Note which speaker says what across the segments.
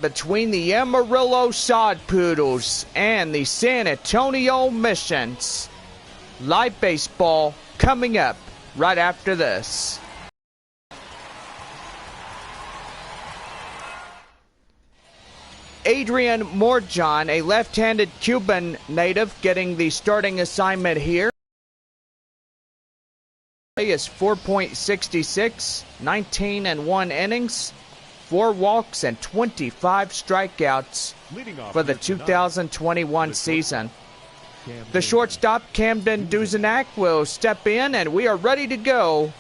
Speaker 1: Between the Amarillo Sod Poodles and the San Antonio Missions. Live baseball coming up right after this. Adrian Morjan, a left-handed Cuban native, getting the starting assignment here. He is 4.66, 19 and 1 innings, 4 walks and 25 strikeouts for the 2021 season. The shortstop, Camden Duzenak, will step in, and we are ready to go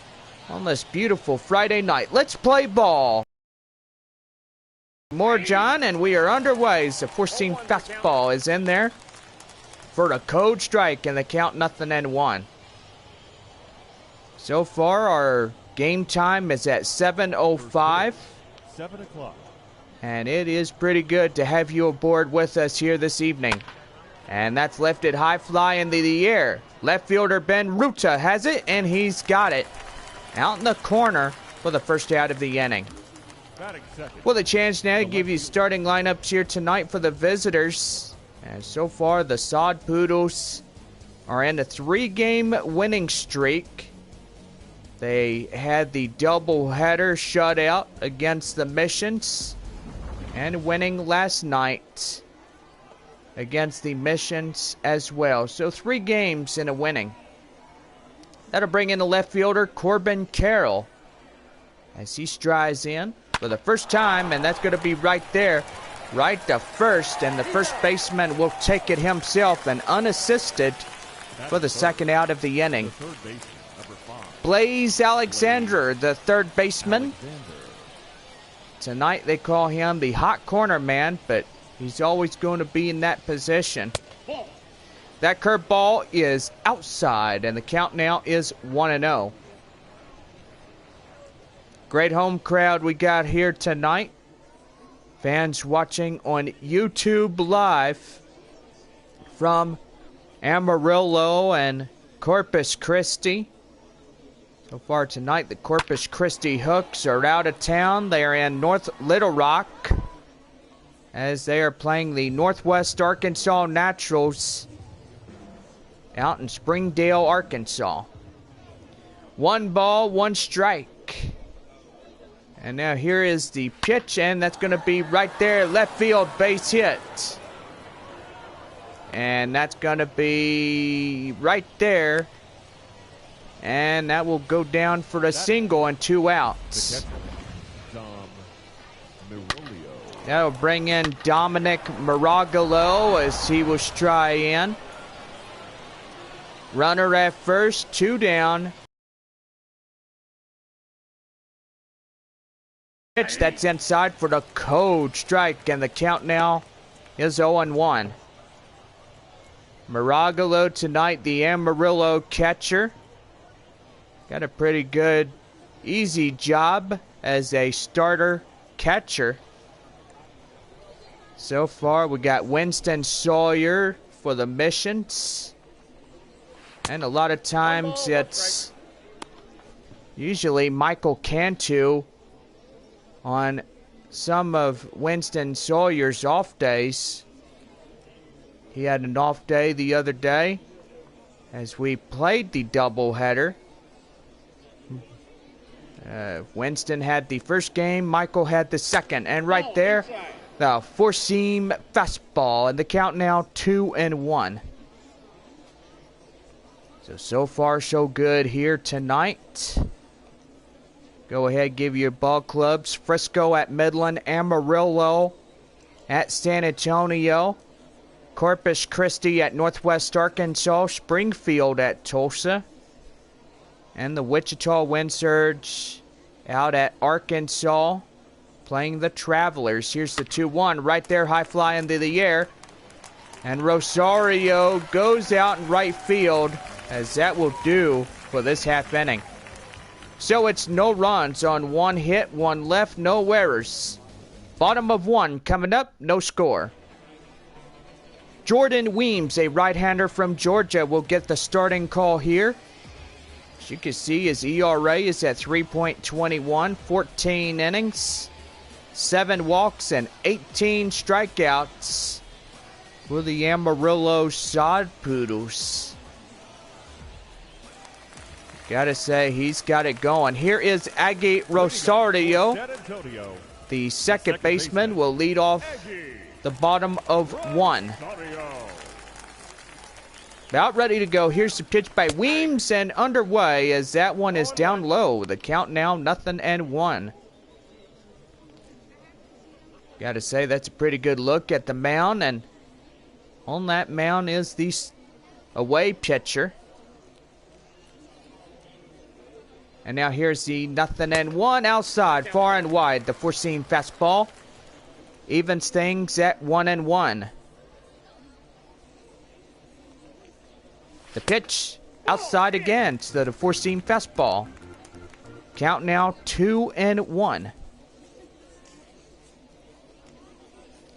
Speaker 1: on this beautiful Friday night. Let's play ball. Morjan, and we are underway. The four-seam fastball is in there for a code strike, and the count 0-1. So far, our game time is at 7:05.
Speaker 2: 7 o'clock.
Speaker 1: And it is pretty good to have you aboard with us here this evening. And that's lifted high fly into the air. Left fielder Ben Ruta has it, and he's got it out in the corner for the first out of the inning. Well, the chance now to give you starting lineups here tonight for the visitors. And so far, the Sod Poodles are in a 3-game winning streak. They had the doubleheader shutout against the Missions and winning last night against the Missions as well. So 3 games in a winning. That'll bring in the left fielder, Corbin Carroll, as he strides in for the first time, and that's going to be right there, right to first, and the first baseman will take it himself and unassisted for the second out of the inning. Blaze Alexander, the third baseman. Tonight they call him the hot corner man, but he's always going to be in that position. That curveball is outside, and the count now is 1-0. Great home crowd we got here tonight. Fans watching on YouTube Live from Amarillo and Corpus Christi. So far tonight, the Corpus Christi Hooks are out of town. They are in North Little Rock as they are playing the Northwest Arkansas Naturals out in Springdale, Arkansas. 1 ball, 1 strike. And now here is the pitch, and that's going to be right there, left field, base hit. And that's going to be right there. And that will go down for a single and 2 outs. That'll bring in Dominic Maragalo as he will try in. Runner at first, 2 down. Pitch that's inside for the code strike, and the count now is 0-1. Maragalo tonight, the Amarillo catcher. Got a pretty good, easy job as a starter catcher. So far, we got Winston Sawyer for the Missions. And a lot of times it's usually Michael Cantu on some of Winston Sawyer's off days. He had an off day the other day as we played the doubleheader. Winston had the first game, Michael had the second, and right there, the four-seam fastball, and the count now 2-1. So far so good here tonight. Go ahead, give your ball clubs. Frisco at Midland, Amarillo at San Antonio, Corpus Christi at Northwest Arkansas, Springfield at Tulsa, and the Wichita Wind Surge out at Arkansas, playing the Travelers. Here's the 2-1 right there, high fly into the air. And Rosario goes out in right field, as that will do for this half inning. So it's no runs on 1 hit, 1 left, no errors. Bottom of 1 coming up, no score. Jordan Weems, a right-hander from Georgia, will get the starting call here. You can see his ERA is at 3.21, 14 innings, 7 walks and 18 strikeouts for the Amarillo Sod Poodles. Gotta say, he's got it going. Here is Aggie Rosario. The second baseman will lead off the bottom of 1. About ready to go. Here's the pitch by Weems and underway as that one is down low. The count now 0-1. Gotta say, that's a pretty good look at the mound, and on that mound is the away pitcher. And now here's the 0-1 outside, far and wide. The four-seam fastball evens things at 1-1. The pitch outside again to the four-seam fastball. Count now 2-1.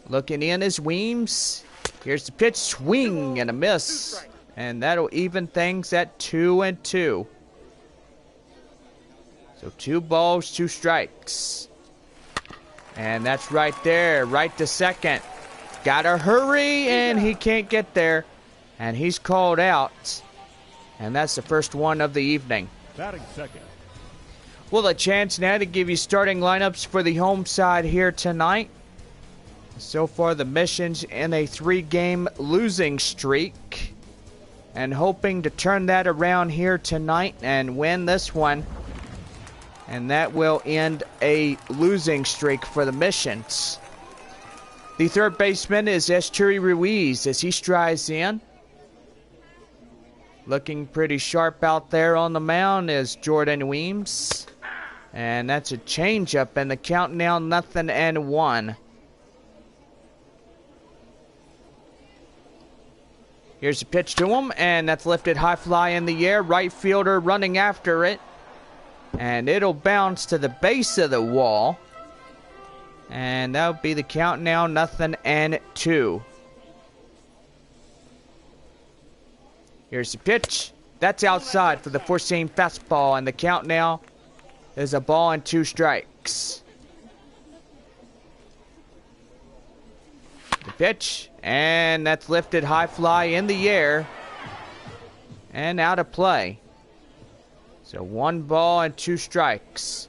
Speaker 1: Looking in is Weems. Here's the pitch, swing and a miss. And that'll even things at 2-2. So 2 balls, 2 strikes. And that's right there, right to second. Gotta hurry, and he can't get there. And he's called out. And that's the first one of the evening.
Speaker 2: Batting second.
Speaker 1: Well, a chance now to give you starting lineups for the home side here tonight. So far, the Mission's in a 3-game losing streak. And hoping to turn that around here tonight and win this one. And that will end a losing streak for the Missions. The third baseman is Esturi Ruiz as he strides in. Looking pretty sharp out there on the mound is Jordan Weems. And that's a changeup, and the count now 0-1. Here's a pitch to him, and that's lifted high fly in the air. Right fielder running after it. And it'll bounce to the base of the wall. And that'll be the count now, 0-2. Here's the pitch. That's outside for the four-seam fastball. And the count now is a ball and 2 strikes. The pitch. And that's lifted high fly in the air. And out of play. So 1 ball and 2 strikes.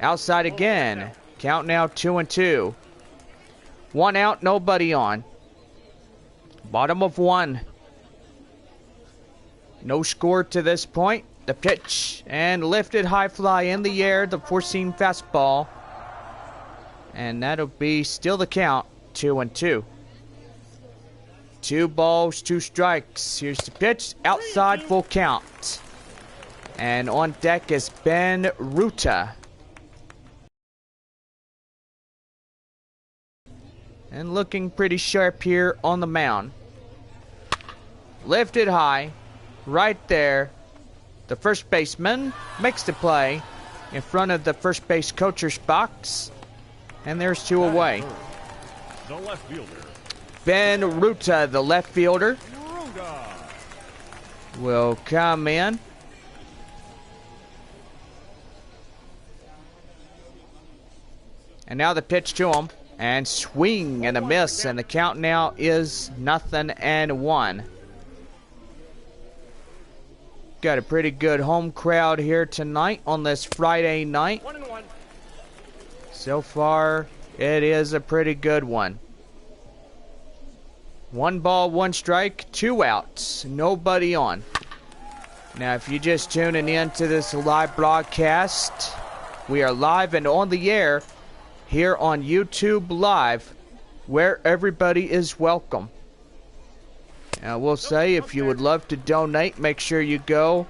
Speaker 1: Outside again. Count now 2-2. 1 out, nobody on. Bottom of 1. No score to this point. The pitch. And lifted high fly in the air. The four-seam fastball. And that'll be still the count. 2-2. 2 balls, 2 strikes. Here's the pitch. Outside, full count. And on deck is Ben Ruta. And looking pretty sharp here on the mound. Lifted high. Right there. The first baseman makes the play in front of the first base coacher's box. And there's 2 away.
Speaker 2: The left fielder.
Speaker 1: Ben Ruta, the left fielder, will come in. And now the pitch to him. And swing and a miss. And the count now is 0-1. Got a pretty good home crowd here tonight on this Friday night.
Speaker 2: 1-1.
Speaker 1: So far, it is a pretty good one. 1 ball, 1 strike, 2 outs. Nobody on. Now, if you're just tuning in to this live broadcast, we are live and on the air here on YouTube Live, where everybody is welcome. Now, we'll say if you would love to donate, make sure you go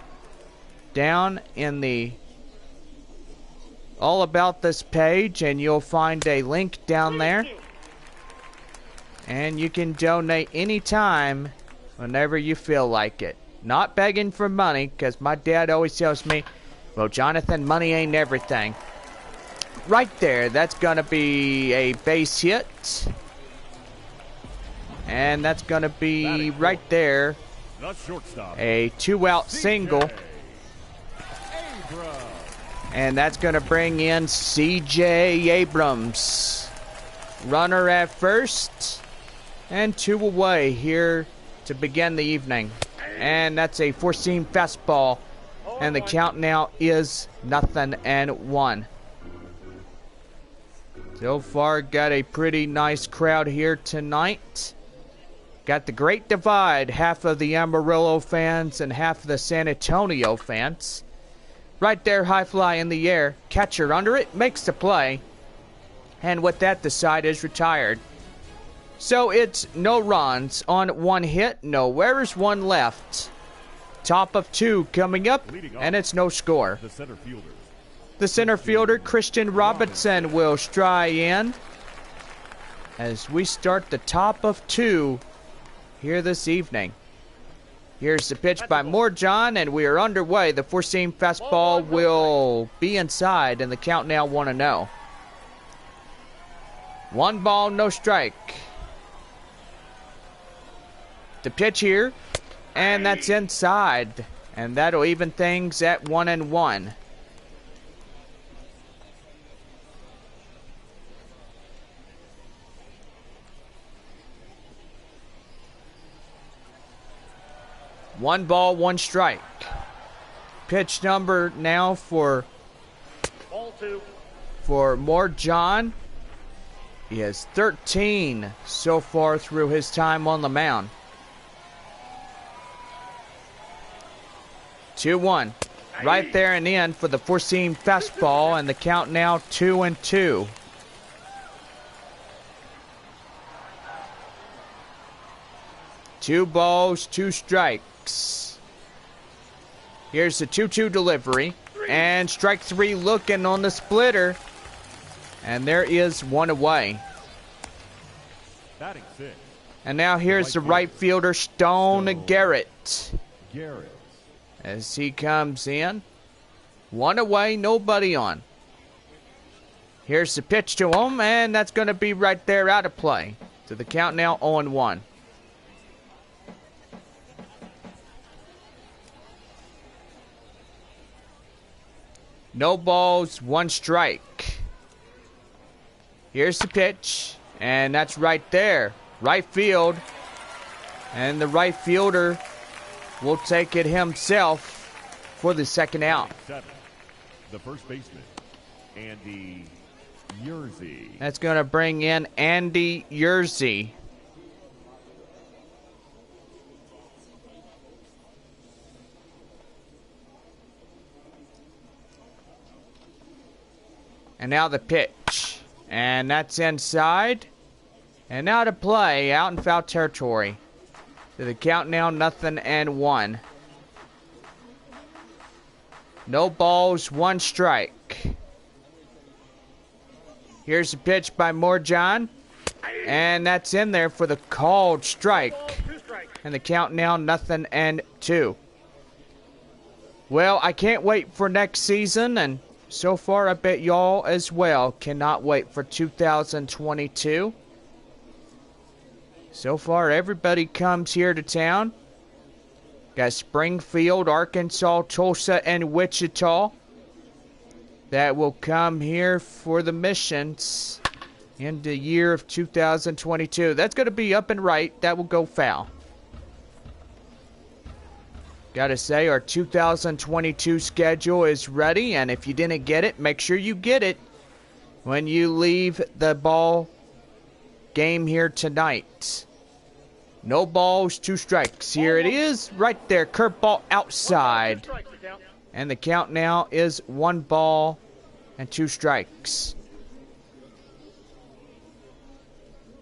Speaker 1: down in the All About This page, and you'll find a link down there. And you can donate anytime, whenever you feel like it. Not begging for money, because my dad always tells me, well, Jonathan, money ain't everything. Right there, that's going to be a base hit. And that's going to be right there a 2-out single. And that's going to bring in C.J. Abrams. Runner at first. And 2 away here to begin the evening. And that's a four-seam fastball. And the count now is 0-1. So far, got a pretty nice crowd here tonight. Got the great divide. Half of the Amarillo fans and half of the San Antonio fans. Right there, high fly in the air. Catcher under it, makes the play. And with that, the side is retired. So it's no runs on 1 hit, no errors, 1 left. Top of 2 coming up, and it's no score. The center fielder, Christian Robinson, will stride in as we start the top of 2 here this evening. Here's the pitch by Morjohn, and we are underway. The four-seam fastball will be inside, and the count now 1-0. 1 ball, no strike. The pitch here, and that's inside, and that'll even things at 1-1. One ball, 1 strike. Pitch number now for Morjohn. He has 13 so far through his time on the mound. 2-1. Right there and in for the four-seam fastball, and the count now 2-2. Two balls, 2 strikes. Here's the 2-2 delivery. And strike 3 looking on the splitter. And there is 1 away. And now here's the right fielder, Stone Garrett. As he comes in. 1 away, nobody on. Here's the pitch to him, and that's going to be right there out of play. So the count now 0-1. No balls, 1 strike. Here's the pitch, and that's right there. Right field. And the right fielder will take it himself for the second out.
Speaker 2: The first baseman, Andy Yerzy.
Speaker 1: That's going to bring in Andy Yerzy. And now the pitch. And that's inside. And now to play out in foul territory. To the count now 0-1. No balls, 1 strike. Here's the pitch by Morjohn. And that's in there for the called strike. And the count now 0-2. Well, I can't wait for next season, and so far, I bet y'all as well cannot wait for 2022. So far, everybody comes here to town. Got Springfield, Arkansas, Tulsa, and Wichita that will come here for the missions in the year of 2022. That's going to be up and right. That will go foul. Gotta say, our 2022 schedule is ready, and if you didn't get it, make sure you get it when you leave the ball game here tonight. No balls, 2 strikes. Here it is, right there, curveball outside. And the count now is 1 ball and 2 strikes.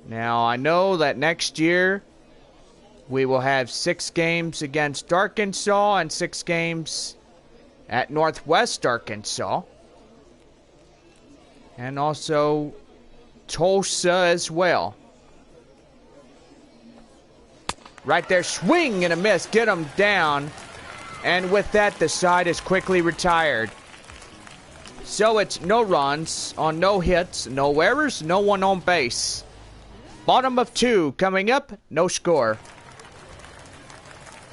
Speaker 1: Now, I know that next year we will have 6 games against Arkansas and 6 games at Northwest Arkansas. And also Tulsa as well. Right there, swing and a miss. Get him down. And with that, the side is quickly retired. So it's no runs on no hits, no errors, no one on base. Bottom of 2 coming up, no score.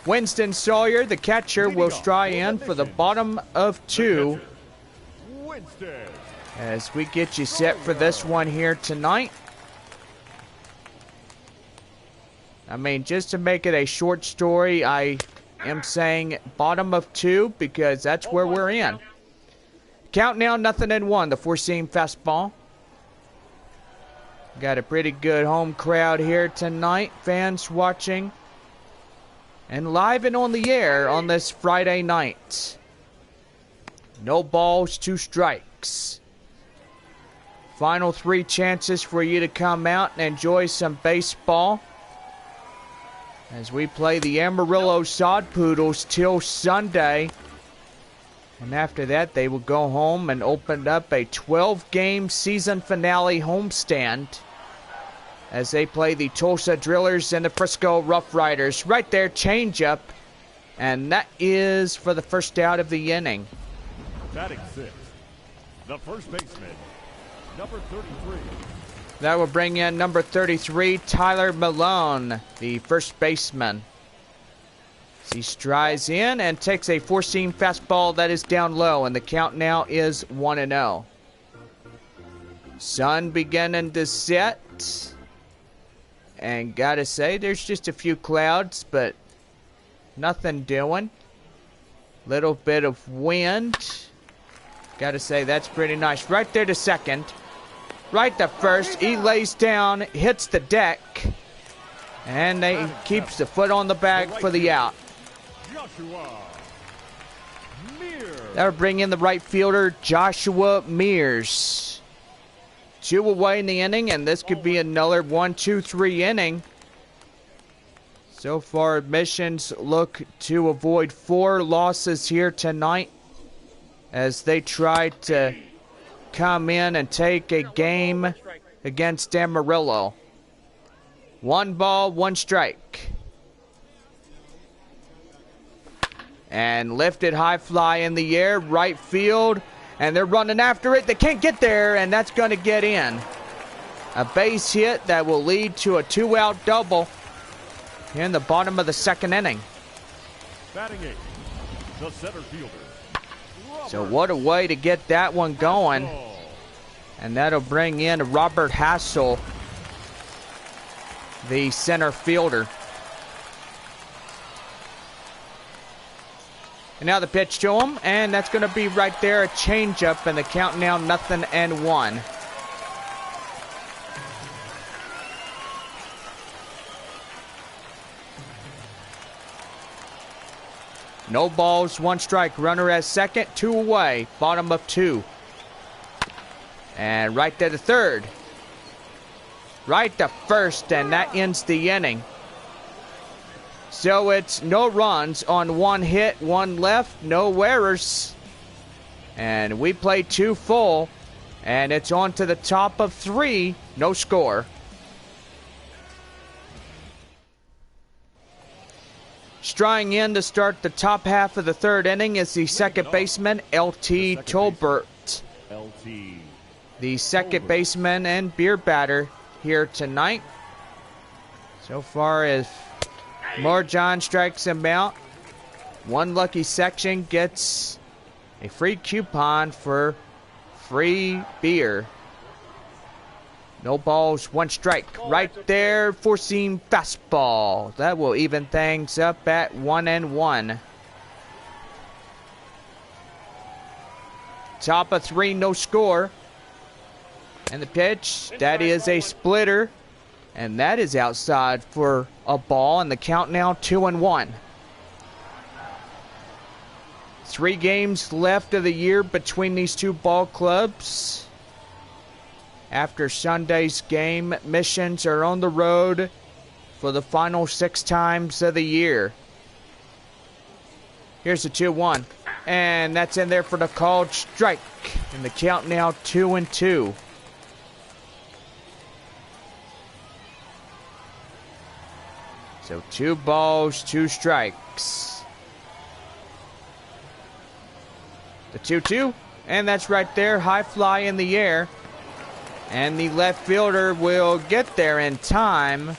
Speaker 1: Winston Sawyer, the catcher, will stride in for the bottom of 2
Speaker 2: Winstead.
Speaker 1: As we get you set for this one here tonight. I mean, just to make it a short story, I am saying bottom of 2 because that's where we're in. Count now, 0-1, the four-seam fastball. Got a pretty good home crowd here tonight. Fans watching. And live and on the air on this Friday night. No balls, 2 strikes. Final 3 chances for you to come out and enjoy some baseball. As we play the Amarillo Sod Poodles till Sunday. And after that, they will go home and open up a 12-game season finale homestand as they play the Tulsa Drillers and the Frisco Rough Riders. Right there, changeup. And that is for the first out of the inning.
Speaker 2: Batting 6, the first baseman, number 33.
Speaker 1: That will bring in number 33, Tyler Malone, the first baseman. He strides in and takes a four-seam fastball that is down low, and the count now is 1-0. Sun beginning to set. And gotta say, there's just a few clouds, but nothing doing. Little bit of wind. Gotta say, that's pretty nice. Right there to second. Right to first. He lays down, hits the deck. And he keeps the foot on the bag for the out. That'll bring in the right fielder, Joshua Mears. 2 away in the inning, and this could be another 1-2-3 inning. So far, admissions look to avoid 4 losses here tonight as they try to come in and take a game against Amarillo. 1 ball, 1 strike. And lifted high fly in the air, right field. And they're running after it. They can't get there, and that's going to get in. A base hit that will lead to a 2-out double in the bottom of the 2nd inning.
Speaker 2: Batting 8, the center fielder.
Speaker 1: So what a way to get that one going. And that'll bring in Robert Hassel, the center fielder. And now the pitch to him, and that's going to be right there, a changeup, and the count now 0-1. No balls, 1 strike. Runner at second, 2 away. Bottom of 2. And right there to third. Right to first, and that ends the inning. So it's no runs on 1 hit, 1 left, no errors. And we play 2 full, and it's on to the top of 3, no score. Striding in to start the top half of the 3rd inning is the second baseman, L.T. Tolbert. The second baseman and beer batter here tonight. So far as Marjon strikes him out, 1 lucky section gets a free coupon for free beer. No balls, 1 strike. Right there, four-seam fastball. That will even things up at 1-1. Top of 3, no score. And the pitch, that is a splitter. And that is outside for a ball, and the count now 2-1. 3 games left of the year between these 2 ball clubs. After Sunday's game, Missions are on the road for the final 6 times of the year. Here's the 2-1, and that's in there for the called strike, and the count now 2-2. So 2 balls, 2 strikes. The 2-2, and that's right there, high fly in the air. And the left fielder will get there in time.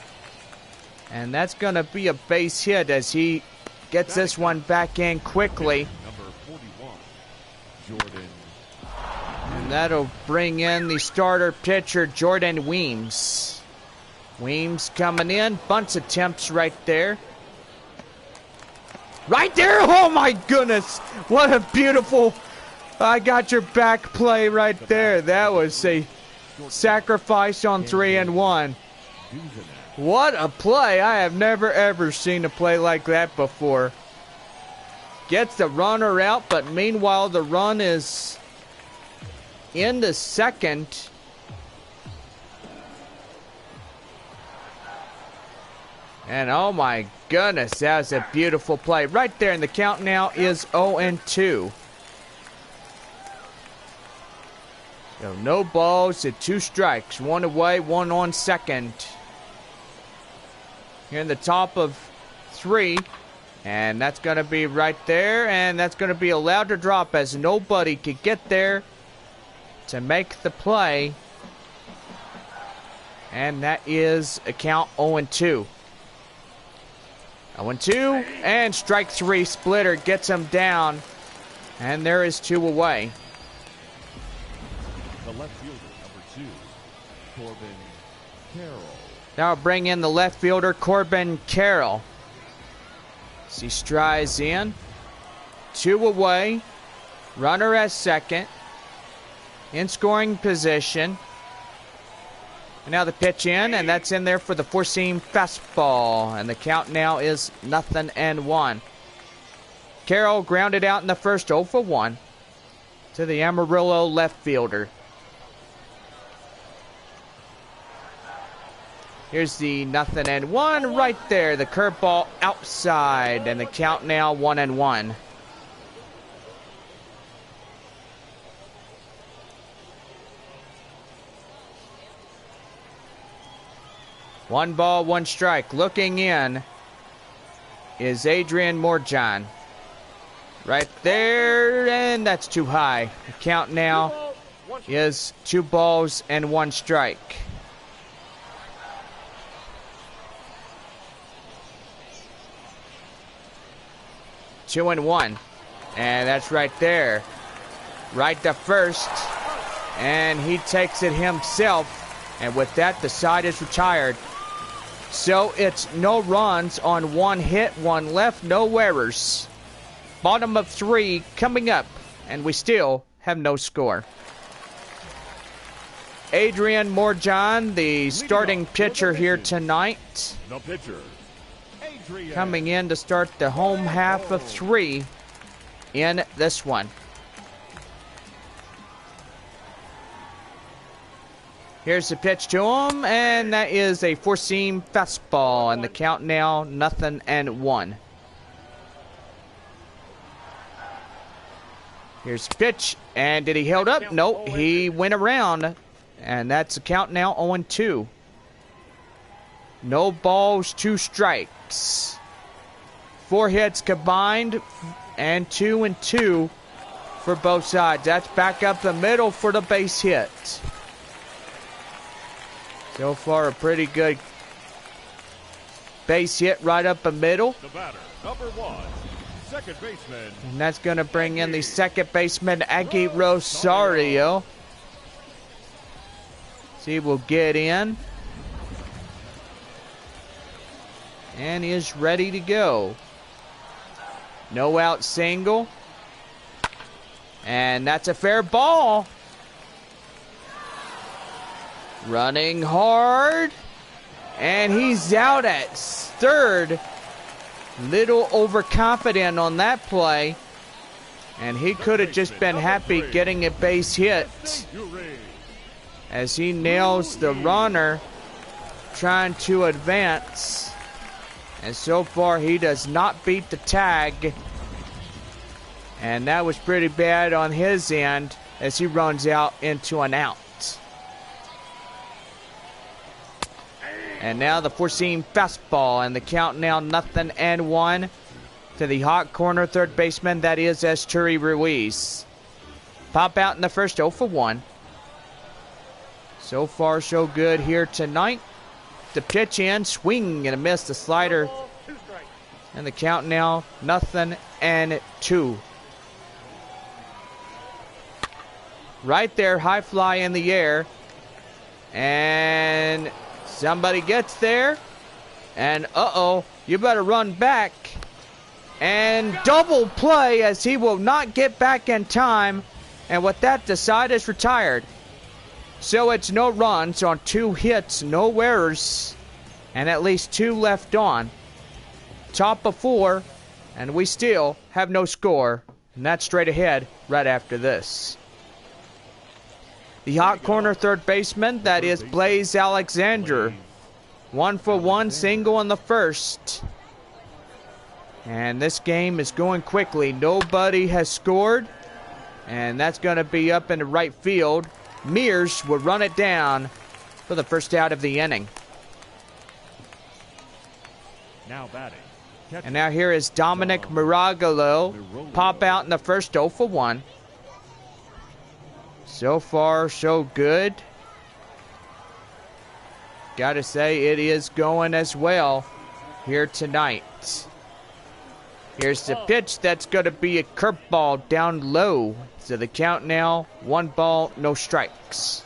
Speaker 1: And that's going to be a base hit as he gets this one back in quickly.
Speaker 2: Number 41, Jordan
Speaker 1: That'll bring in the starter pitcher, Jordan Weems. Weems coming in. Bunch of attempts right there. Right there! Oh my goodness! What a beautiful I got your back play right there. That was a sacrifice on 3-1. What a play. I have never ever seen a play like that before. Gets the runner out, but meanwhile the run is in the second. And oh my goodness, that was a beautiful play. Right there, and the count now is 0-2. So no balls and 2 strikes. 1 away, 1 on second. Here in the top of 3. And that's going to be right there. And that's going to be allowed to drop as nobody could get there to make the play. And that is a count 0-2. 0-2. And strike 3. Splitter gets him down. And there is 2 away.
Speaker 2: The left fielder, number 2, Corbin Carroll.
Speaker 1: Now bring in the left fielder, Corbin Carroll. As he strides in. 2 away. Runner at second. In scoring position. And now the pitch in, and that's in there for the four-seam fastball. And the count now is 0-1. Carroll grounded out in the first 0-1 to the Amarillo left fielder. Here's the 0-1 right there. The curveball outside, and the count now 1-1. One ball, 1 strike. Looking in is Adrian Morjan. Right there, and that's too high. The count now is 2 balls and 1 strike. Two and 1. And that's right there. Right to first. And he takes it himself. And with that, the side is retired. So it's no runs on 1 hit, 1 left, no errors. Bottom of 3 coming up. And we still have no score. Adrian Morjan, the starting pitcher here tonight.
Speaker 2: The pitcher, Adrian.
Speaker 1: Coming in to start the home half of 3 in this one. Here's the pitch to him, and that is a four-seam fastball, and the count now 0-1. Here's the pitch, and did he held up? Nope, he went around, and that's the count now 0-2. No balls, 2 strikes. 4 hits combined, and 2 and 2 for both sides. That's back up the middle for the base hit. So far, a pretty good base hit right up the middle.
Speaker 2: The batter, number 1, second baseman.
Speaker 1: And that's going to bring in the second baseman, Aggie Rosario. See, we'll get in. And he is ready to go. No out single. And that's a fair ball. Running hard. And he's out at third. Little overconfident on that play. And he could have just been happy getting a base hit. As he nails the runner trying to advance. And so far he does not beat the tag. And that was pretty bad on his end as he runs out into an out. And now the four-seam fastball, and the count now 0-1 to the hot corner third baseman, that is Esturi Ruiz. Pop out in the first 0-1. So far so good here tonight. The pitch in, swing and a miss, the slider. And the count now 0-2. right there, high fly in the air. And somebody gets there. And uh-oh, you better run back. And double play as he will not get back in time. And with that, the side is retired. So it's no runs on 2 hits, no errors, and at least 2 left on. Top of 4, and we still have no score. And that's straight ahead right after this. The hot corner third baseman, that is Blaze Alexander. 1-for-1 single in the first. And this game is going quickly. Nobody has scored. And that's going to be up in the right field. Mears will run it down for the first out of the inning.
Speaker 2: Now batting.
Speaker 1: And now here is Dominic Miragolo. Pop out in the first, 0-for-1. So far, so good. Gotta say, it is going as well here tonight. Here's the pitch. That's going to be a curveball down low. So the count now, 1 ball, no strikes.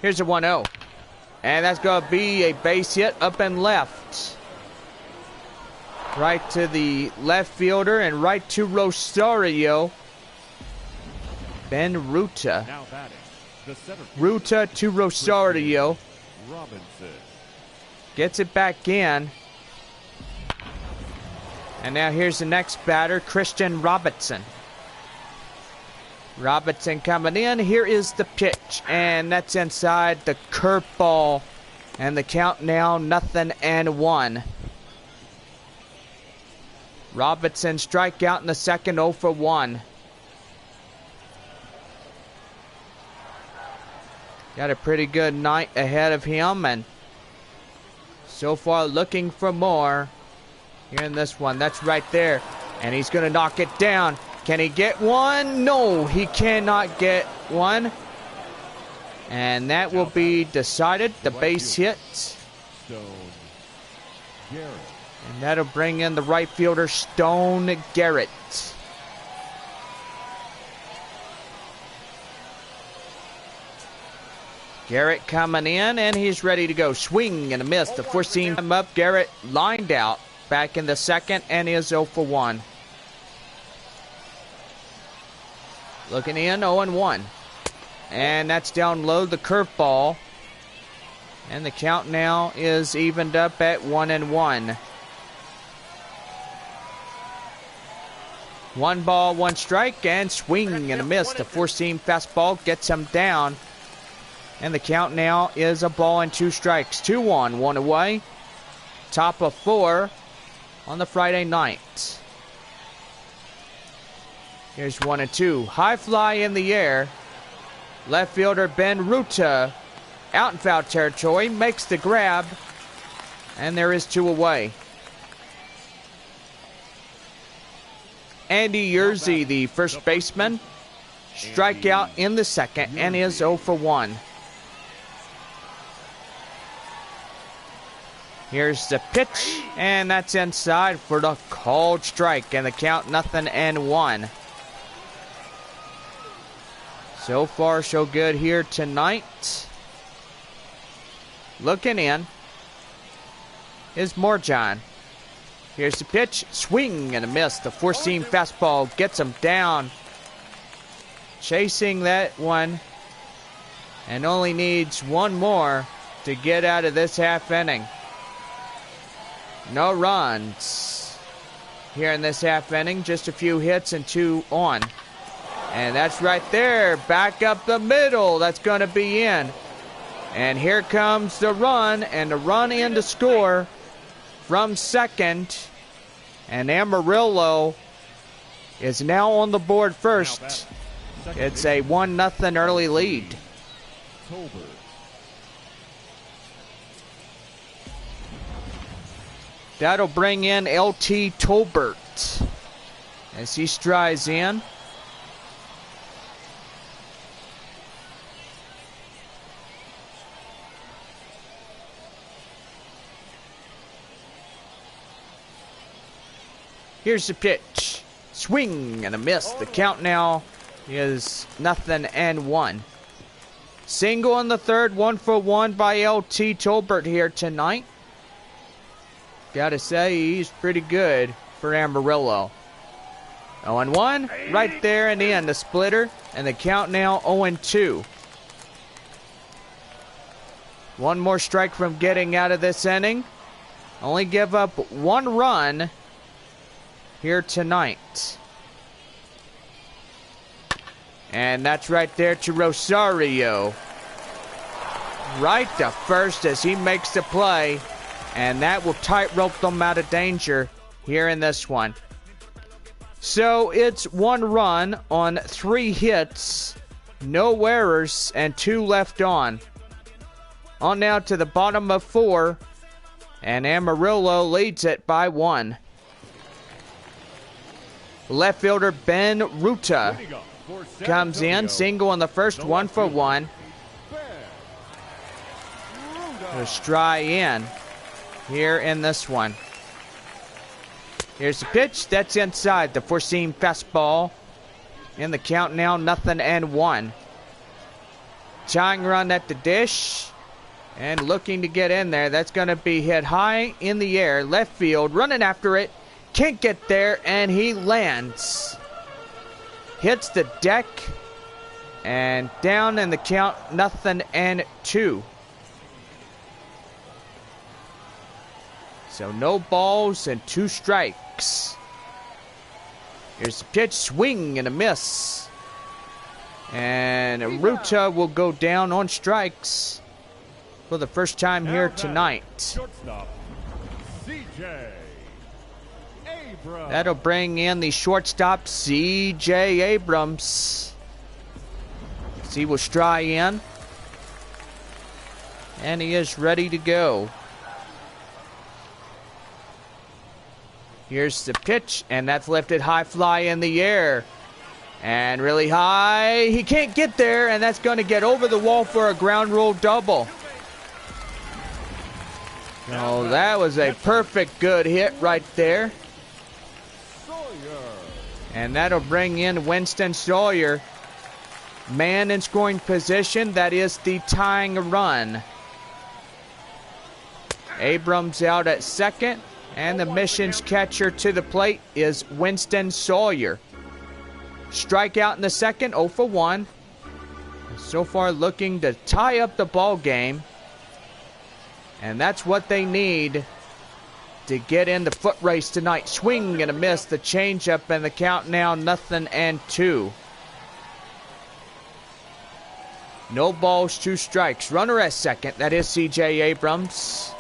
Speaker 1: Here's a 1-0. And that's going to be a base hit up and left. Right to the left fielder and right to Rosario. Ben Ruta.
Speaker 2: Now batting. The center fielder.
Speaker 1: Ruta to Rosario.
Speaker 2: Robinson.
Speaker 1: Gets it back in. And now here's the next batter, Christian Robinson. Robinson coming in. Here is the pitch. And that's inside the curveball. And the count now, 0-1. Robinson strikeout in the second, 0-for-1. Got a pretty good night ahead of him, and so far looking for more here in this one. That's right there, and he's going to knock it down. Can he get one? No, he cannot get one. And that will be decided, the base hit.
Speaker 2: Stone. Garrett.
Speaker 1: And that'll bring in the right fielder, Stone Garrett. Garrett coming in, and he's ready to go. Swing and a miss. The four-seam him up. Garrett lined out. Back in the second, and is 0-for-1. Looking in, 0-1. And that's down low, the curveball. And the count now is evened up at 1-1. 1 ball, 1 strike, and swing and a miss. The four-seam fastball gets him down. And the count now is a ball and 2 strikes. 2-1, 1 away. Top of 4 on the Friday night. Here's 1-2. High fly in the air. Left fielder Ben Ruta out in foul territory. Makes the grab. And there is 2 away. Andy Yerzy, the first baseman. Strikeout in the second and is 0-for-1. Here's the pitch, and that's inside for the called strike, and the count 0-1. So far, so good here tonight. Looking in is Morjan. Here's the pitch, swing and a miss. The four-seam fastball gets him down. Chasing that one, and only needs 1 more to get out of this half inning. No runs here in this half inning. Just a few hits and 2 on. And that's right there. Back up the middle. That's going to be in. And here comes the run. And the run in to score from second. And Amarillo is now on the board first. It's a 1-0 early lead. That'll bring in LT Tolbert as he strides in. Here's the pitch. Swing and a miss. The count now is 0-1. Single on the third, 1 for 1 by LT Tolbert here tonight. Gotta say, he's pretty good for Amarillo. 0-1, right there and in the splitter, and the count now 0-2. One more strike from getting out of this inning. Only give up 1 run here tonight. And that's right there to Rosario. Right to first as he makes the play. And that will tightrope them out of danger here in this one. So it's 1 run on 3 hits, no errors, and 2 left on. On now to the bottom of 4. And Amarillo leads it by 1. Left fielder Ben Ruta comes in, single on the first, 1 for 1. There's Stry in here in this one. Here's the pitch. That's inside. The four-seam fastball. In the count now, 0-1. Tying run at the dish. And looking to get in there. That's going to be hit high in the air. Left field. Running after it. Can't get there. And he lands. Hits the deck. And down in the count, 0-2. So no balls and 2 strikes. Here's the pitch. Swing and a miss. And Ruta will go down on strikes for the first time here tonight.
Speaker 2: Shortstop, CJ Abrams.
Speaker 1: That'll bring in the shortstop, CJ Abrams. He will Stry in. And he is ready to go. Here's the pitch, and that's lifted high fly in the air. And really high. He can't get there, and that's going to get over the wall for a ground rule double. Oh, that was a perfect good hit right there. And that'll bring in Winston Sawyer. Man in scoring position. That is the tying run. Abrams out at second. And the missions catcher to the plate is Winston Sawyer. Strikeout in the second, 0 for 1. So far looking to tie up the ball game. And that's what they need to get in the foot race tonight. Swing and a miss. The changeup and the count now 0-2. No balls, 2 strikes. Runner at second. That is CJ Abrams.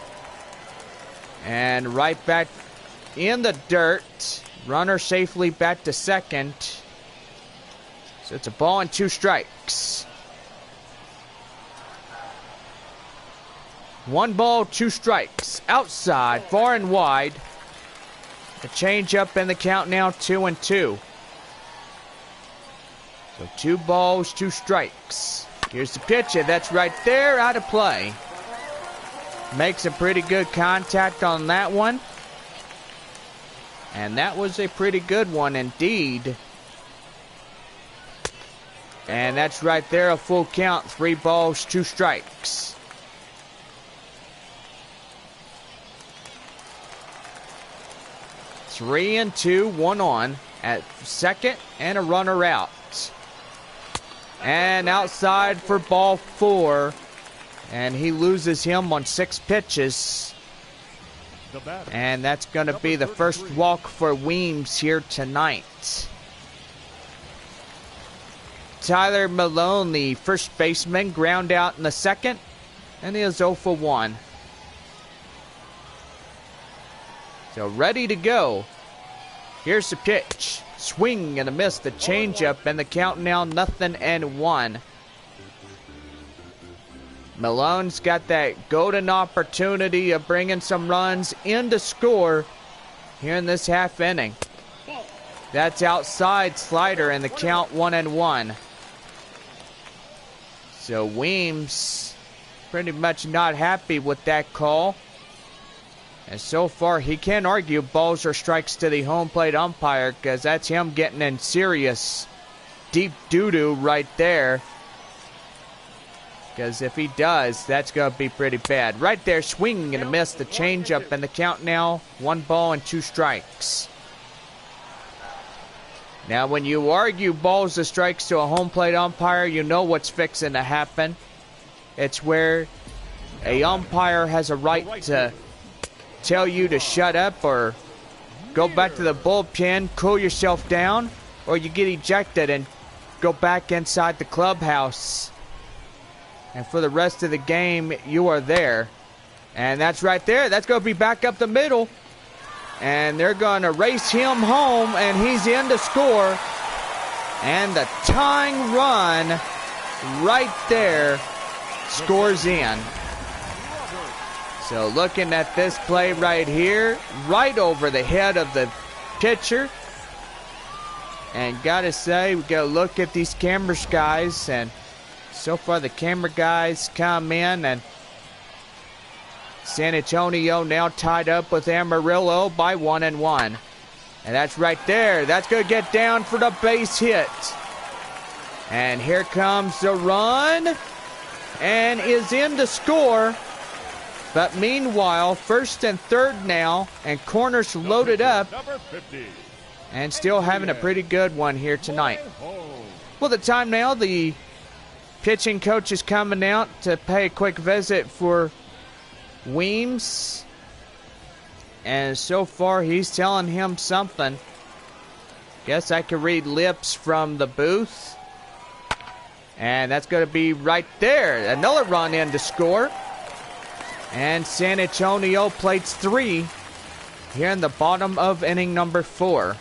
Speaker 1: And right back in the dirt. Runner safely back to second. So it's a ball and 2 strikes. 1 ball, 2 strikes. Outside, far and wide. The changeup and the count now 2-2. So 2 balls, 2 strikes. Here's the pitch, and that's right there, out of play. Makes a pretty good contact on that one. And that was a pretty good one indeed. And that's right there, a full count. 3 balls, 2 strikes. Three and 2, 1 on at second, and a runner out. And outside for ball 4. And he loses him on 6 pitches. And that's going to be the first walk for Weems here tonight. Tyler Malone, the first baseman, ground out in the second. And he is 0 for 1. So ready to go. Here's the pitch. Swing and a miss. The changeup and the count now 0-1. Malone's got that golden opportunity of bringing some runs in to score here in this half inning. That's outside slider and the count 1-1. So Weems pretty much not happy with that call. And so far, he can't argue balls or strikes to the home plate umpire, because that's him getting in serious deep doo-doo right there. Because if he does, that's going to be pretty bad. Right there, swinging and a miss, the changeup, and the count now, 1 ball and 2 strikes. Now, when you argue balls or strikes to a home plate umpire, you know what's fixing to happen. It's where a umpire has a right to tell you to shut up or go back to the bullpen, cool yourself down, or you get ejected and go back inside the clubhouse. And for the rest of the game, you are there. And that's right there. That's going to be back up the middle. And they're going to race him home, and he's in to score. And the tying run right there scores in. So looking at this play right here, right over the head of the pitcher. And gotta say, we gotta look at these camera guys, and so far the camera guys come in, and San Antonio now tied up with Amarillo by 1-1. And that's right there. That's going to get down for the base hit. And here comes the run. And is in to score. But meanwhile, first and third now. And corners loaded up. And still having a pretty good one here tonight. Well, the time now, the pitching coach is coming out to pay a quick visit for Weems, and so far he's telling him something. Guess I could read lips from the booth. And that's going to be right there. Another run in to score. And San Antonio plates 3 here in the bottom of inning number 4.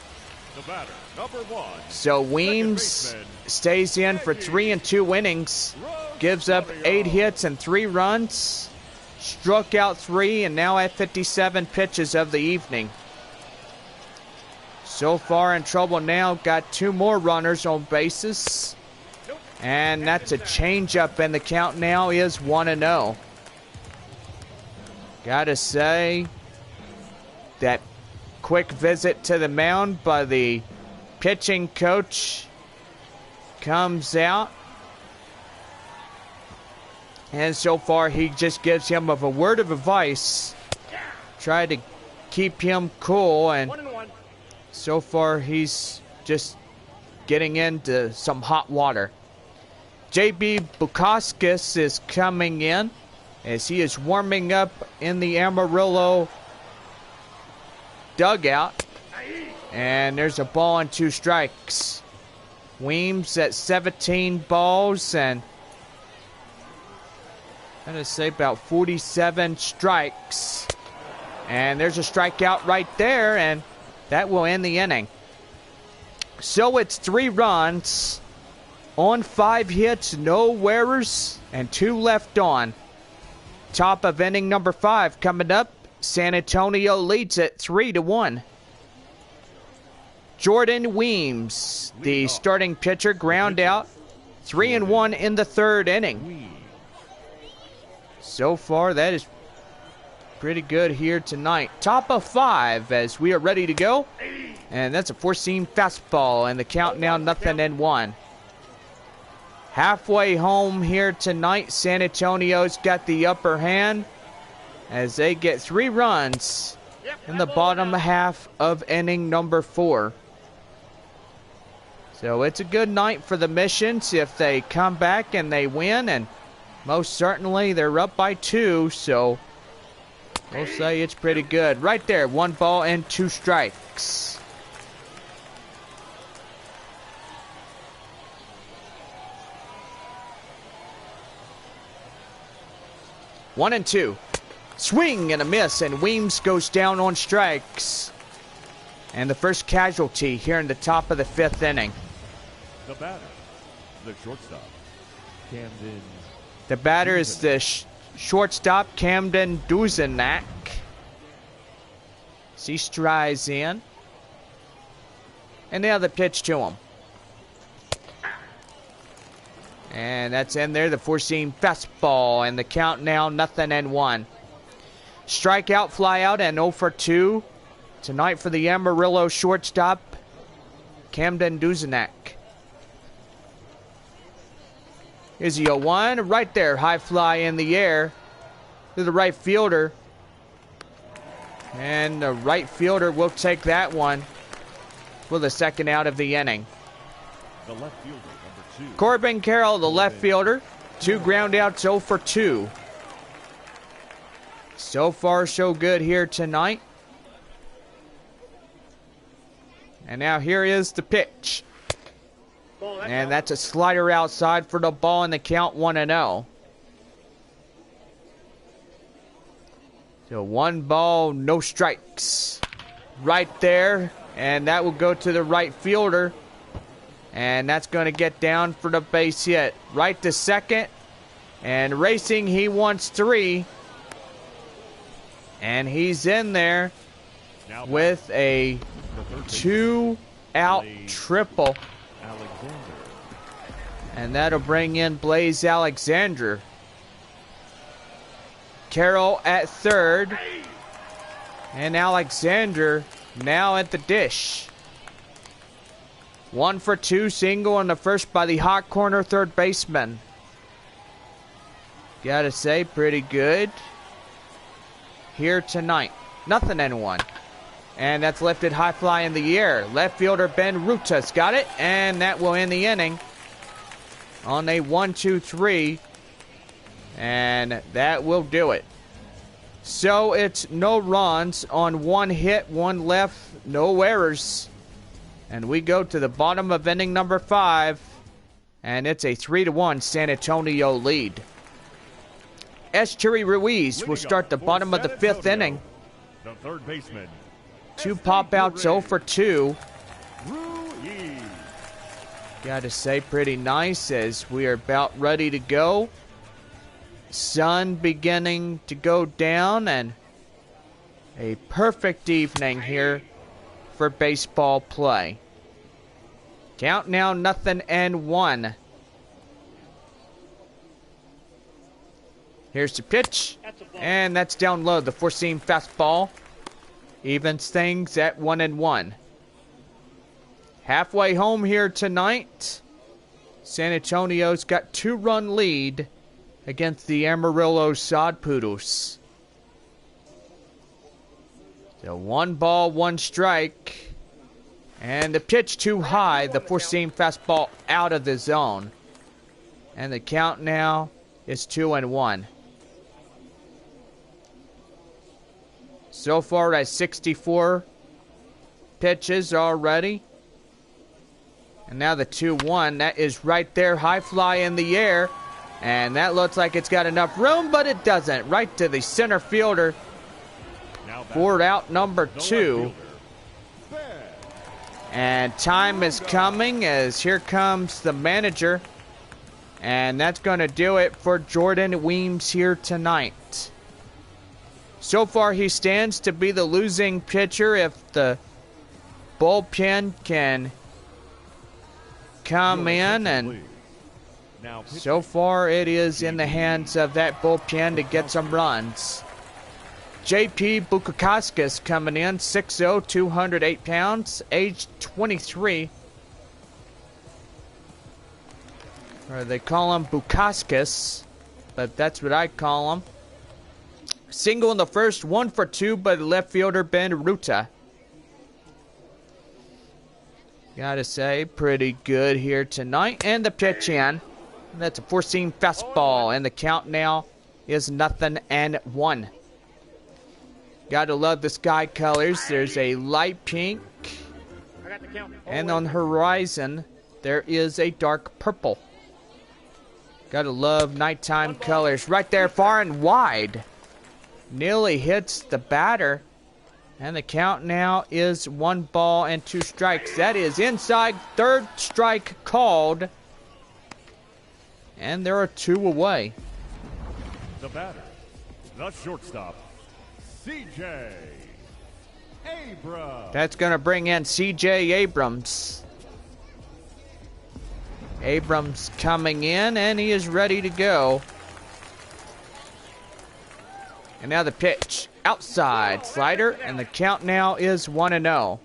Speaker 2: The batter, number 1.
Speaker 1: So Weems stays in for 3 and 2 innings. Gives up 8 hits and 3 runs. Struck out 3 and now at 57 pitches of the evening. So far in trouble now. Got 2 more runners on bases. And that's a changeup, and the count now is 1-0. Gotta say, that quick visit to the mound by the pitching coach comes out. And so far, he just gives him a word of advice. Try to keep him cool. And so far, he's just getting into some hot water. JB Bukowskis is coming in as he is warming up in the Amarillo dugout. And there's a ball and 2 strikes. Weems at 17 balls and I'm going to say about 47 strikes. And there's a strikeout right there, and that will end the inning. So it's 3 runs on 5 hits, no errors, and 2 left on. Top of inning number 5 coming up. San Antonio leads at 3-1. Jordan Weems, the starting pitcher, ground out. 3-1 in the 3rd inning. So far, that is pretty good here tonight. Top of 5 as we are ready to go. And that's a 4-seam fastball, and the count now 0-1. Halfway home here tonight, San Antonio's got the upper hand as they get 3 runs in the bottom half of inning number 4. So it's a good night for the Missions if they come back and they win, and most certainly they're up by 2, so we'll say it's pretty good. Right there, 1 ball and 2 strikes. One and 2. Swing and a miss, and Weems goes down on strikes. And the first casualty here in the top of the 5th inning.
Speaker 2: The batter, the shortstop, Camden.
Speaker 1: The batter is the shortstop, Camden Duzenak. He strides in. And now the pitch to him. And that's in there, the 4-seam fastball, and the count now 0-1. Strikeout, fly out, and 0 for 2 tonight for the Amarillo shortstop, Camden Duzenak. Here's the 0-1 right there. High fly in the air to the right fielder. And the right fielder will take that one for the second out of the inning.
Speaker 2: The left fielder, number 2.
Speaker 1: Corbin Carroll, the left fielder. 2 ground outs, 0 for 2. So far, so good here tonight. And now here is the pitch. And that's a slider outside for the ball, and the count 1-0. So 1 ball, no strikes. Right there. And that will go to the right fielder. And that's going to get down for the base hit. Right to second. And racing, he wants 3. And he's in there with a 2-out triple. And that'll bring in Blaze Alexander. Carroll at third. And Alexander now at the dish. 1 for 2, single on the first by the hot corner third baseman. Gotta say, pretty good here tonight. Nothing in 1. And that's lifted high fly in the air. Left fielder Ben Ruta's got it, and that will end the inning on a 1-2-3. And that will do it. So it's no runs on 1 hit, 1 left, no errors. And we go to the bottom of inning number 5. And it's a 3-1 San Antonio lead. Eschery Ruiz will start the bottom of the 5th inning.
Speaker 2: The third baseman.
Speaker 1: 2 pop outs, 0 for 2. Gotta say, pretty nice as we are about ready to go. Sun beginning to go down, and a perfect evening here for baseball play. Count now 0-1. Here's the pitch, and that's down low. The 4-seam fastball evens things at 1-1. Halfway home here tonight. San Antonio's got 2-run lead against the Amarillo Sod Poodles. So 1 ball, 1 strike. And the pitch too high. The 4-seam fastball out of the zone. And the count now is 2-1. So far at 64 pitches already. And now the 2-1. That is right there. High fly in the air. And that looks like it's got enough room, but it doesn't. Right to the center fielder for out number 2. And time is coming as here comes the manager. And that's going to do it for Jordan Weems here tonight. So far, he stands to be the losing pitcher if the bullpen can come in, and so far it is in the hands of that bullpen to get some runs. JP Bukauskas coming in, 6'0", 208 pounds, age 23. Or they call him Bukauskas, but that's what I call him. Single in the first, 1 for 2 by the left fielder Ben Ruta. Gotta say, pretty good here tonight. And the pitch in. That's a 4-seam fastball. And the count now is 0-1. Gotta love the sky colors. There's a light pink. And on the horizon, there is a dark purple. Gotta love nighttime colors. Right there, far and wide. Nearly hits the batter. And the count now is 1 ball and 2 strikes. That is inside. 3rd strike called. And there are 2 away.
Speaker 2: The batter, the shortstop, C.J. Abrams.
Speaker 1: That's going to bring in C.J. Abrams. Abrams coming in, and he is ready to go. And now the pitch. outside slider, and the count now is 1-0.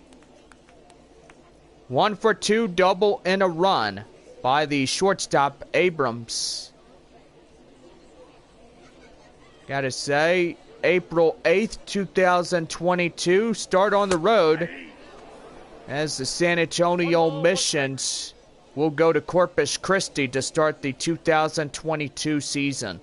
Speaker 1: 1 for 2, double in a run by the shortstop Abrams. Gotta say, April 8th, 2022, start on the road as the San Antonio Missions will go to Corpus Christi to start the 2022 season.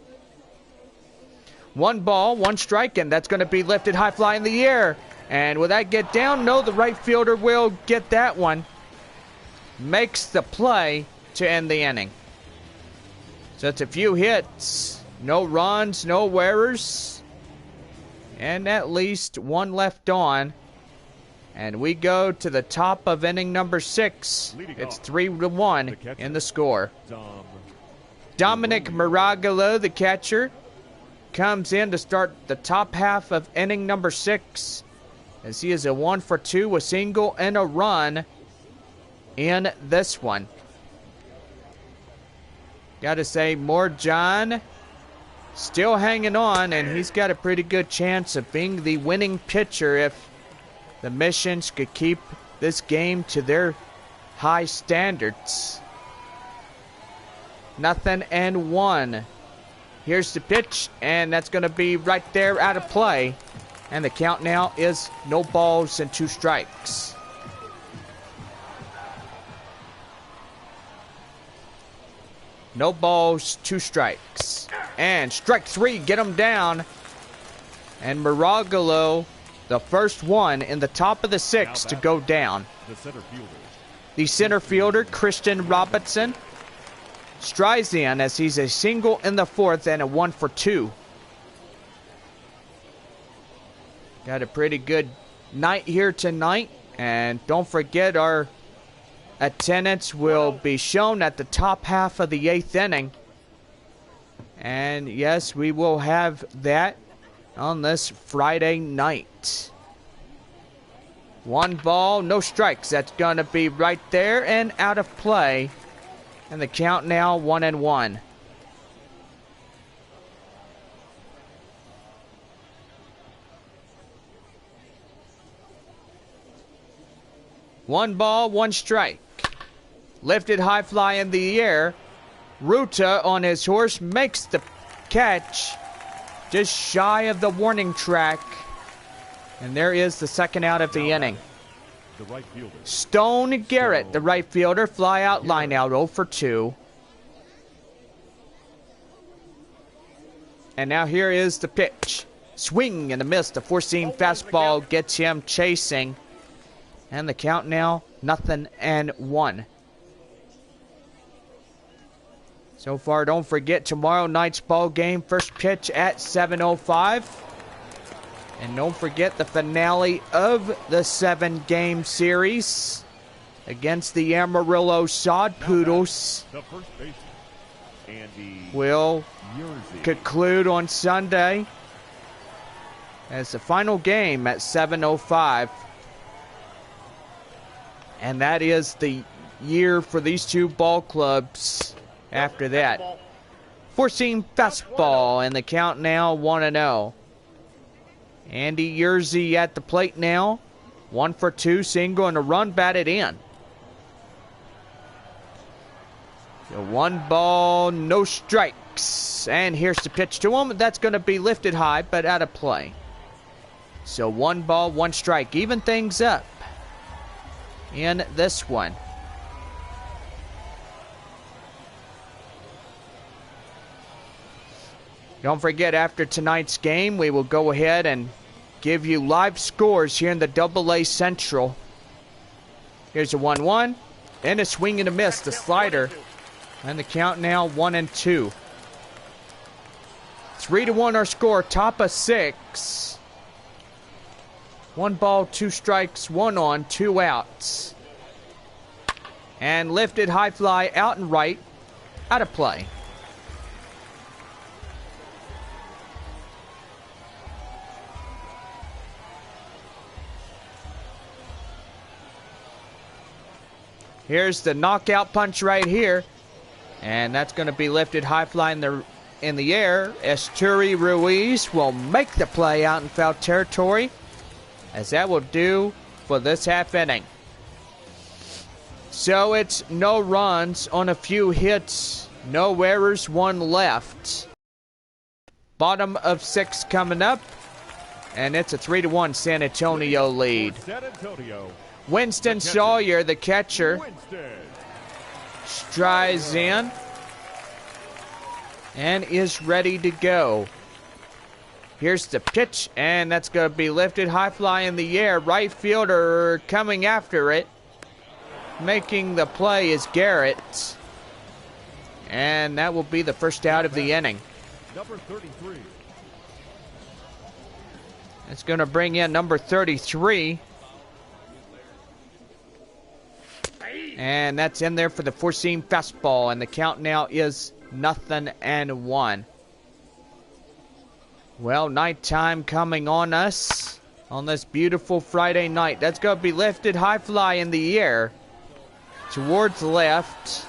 Speaker 1: 1 ball, 1 strike, and that's going to be lifted high fly in the air. And will that get down? No, the right fielder will get that one. Makes the play to end the inning. So it's a few hits, no runs, no errors, and at least 1 left on. And we go to the top of inning number 6. It's 3-1 in the score. Dominic Maragalo, the catcher, comes in to start the top half of inning number 6, as he is a 1 for 2, a single and a run in this one. Gotta say, Morjan still hanging on, and he's got a pretty good chance of being the winning pitcher if the Missions could keep this game to their high standards. 0-1. Here's the pitch, and that's going to be right there out of play. And the count now is no balls and 2 strikes. No balls, 2 strikes. And strike 3, get him down. And Maragalo, the first one in the top of the 6th to go down. The center fielder, Christian Robinson, strides in as he's a single in the 4th and a 1 for 2. Got a pretty good night here tonight. And don't forget, our attendance will be shown at the top half of the 8th inning. And yes, we will have that on this Friday night. 1 ball, no strikes. That's going to be right there and out of play. And the count now 1-1. One ball, 1 strike. Lifted high fly in the air. Ruta on his horse makes the catch just shy of the warning track. And there is the second out of the inning. Stone Garrett, the right fielder, fly out, line out, 0 for 2. And now here is the pitch. Swing and a miss. The 4-seam fastball gets him chasing. And the count now, 0-1. So far, don't forget tomorrow night's ball game. First pitch at 7:05. And don't forget the finale of the 7-game series against the Amarillo Sod Poodles will conclude on Sunday as the final game at 7:05. And that is the year for these 2 ball clubs after that. 4-seam fastball, and the count now 1-0. Andy Yerzy at the plate now. 1 for 2, single and a run batted in. So 1 ball, no strikes. And here's the pitch to him. That's going to be lifted high, but out of play. So 1 ball, 1 strike. Even things up in this one. Don't forget, after tonight's game, we will go ahead and give you live scores here in the AA Central. Here's a 1-1, and a swing and a miss, the slider. And the count now 1-2. 3-1 our score, top of 6. 1 ball, 2 strikes, 1 on, 2 outs. And lifted high fly out and right, out of play. Here's the knockout punch right here. And that's going to be lifted high fly in the in the air. Esturi Ruiz will make the play out in foul territory, as that will do for this half inning. So it's no runs on a few hits, no errors, one left. Bottom of 6 coming up, and it's a 3-1 San Antonio lead. Winston Sawyer, the catcher, strides in and is ready to go. Here's the pitch, and that's going to be lifted high fly in the air. Right fielder coming after it. Making the play is Garrett. And that will be the first out of the inning.
Speaker 2: Number 33.
Speaker 1: It's going to bring in number 33. And that's in there for the four-seam fastball. And the count now is 0-1. Well, nighttime coming on us on this beautiful Friday night. That's going to be lifted high fly in the air towards left.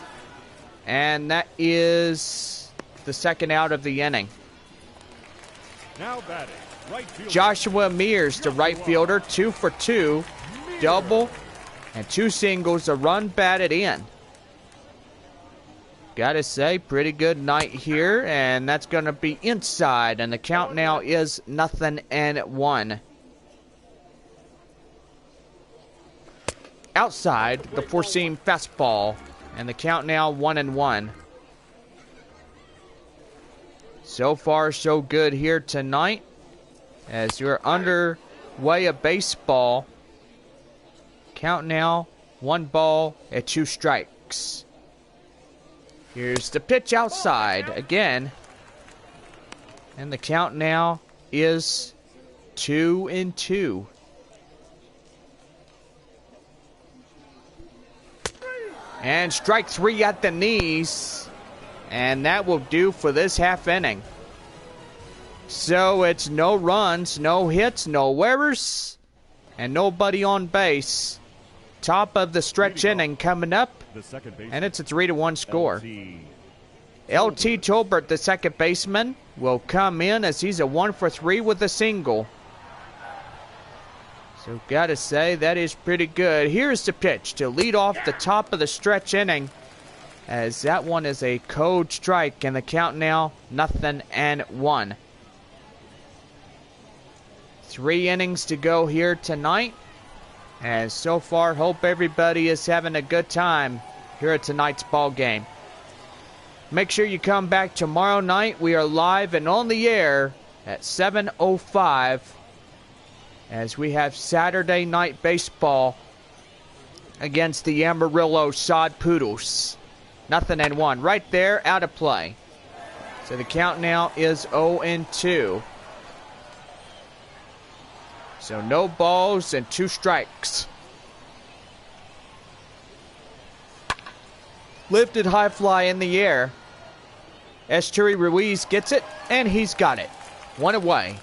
Speaker 1: And that is the second out of the inning.
Speaker 2: Now batting, right fielder
Speaker 1: Joshua Mears, the right fielder, 2 for 2, double, and 2 singles, a run batted in. Gotta say, pretty good night here, and that's gonna be inside, and the count now is 0-1. Outside, the four-seam fastball, and the count now 1-1. So far, so good here tonight, as you're underway of baseball. Count now, 1 ball and 2 strikes. Here's the pitch outside again. And the count now is 2-2. And strike 3 at the knees. And that will do for this half inning. So it's no runs, no hits, no errors, and nobody on base. Top of the stretch inning coming up, and it's a 3-1 score. LT Tolbert, the second baseman, will come in as he's a 1 for 3 with a single. So gotta say, that is pretty good. Here's the pitch to lead off the top of the stretch inning, as that one is a cold strike, and the count now 0-1. 3 innings to go here tonight. And so far, hope everybody is having a good time here at tonight's ball game. Make sure you come back tomorrow night. We are live and on the air at 7:05 as we have Saturday night baseball against the Amarillo Sod Poodles. 0-1 right there, out of play. So the count now is 0-2. So no balls and 2 strikes. Lifted high fly in the air. Esturi Ruiz gets it, and he's got it. 1 away.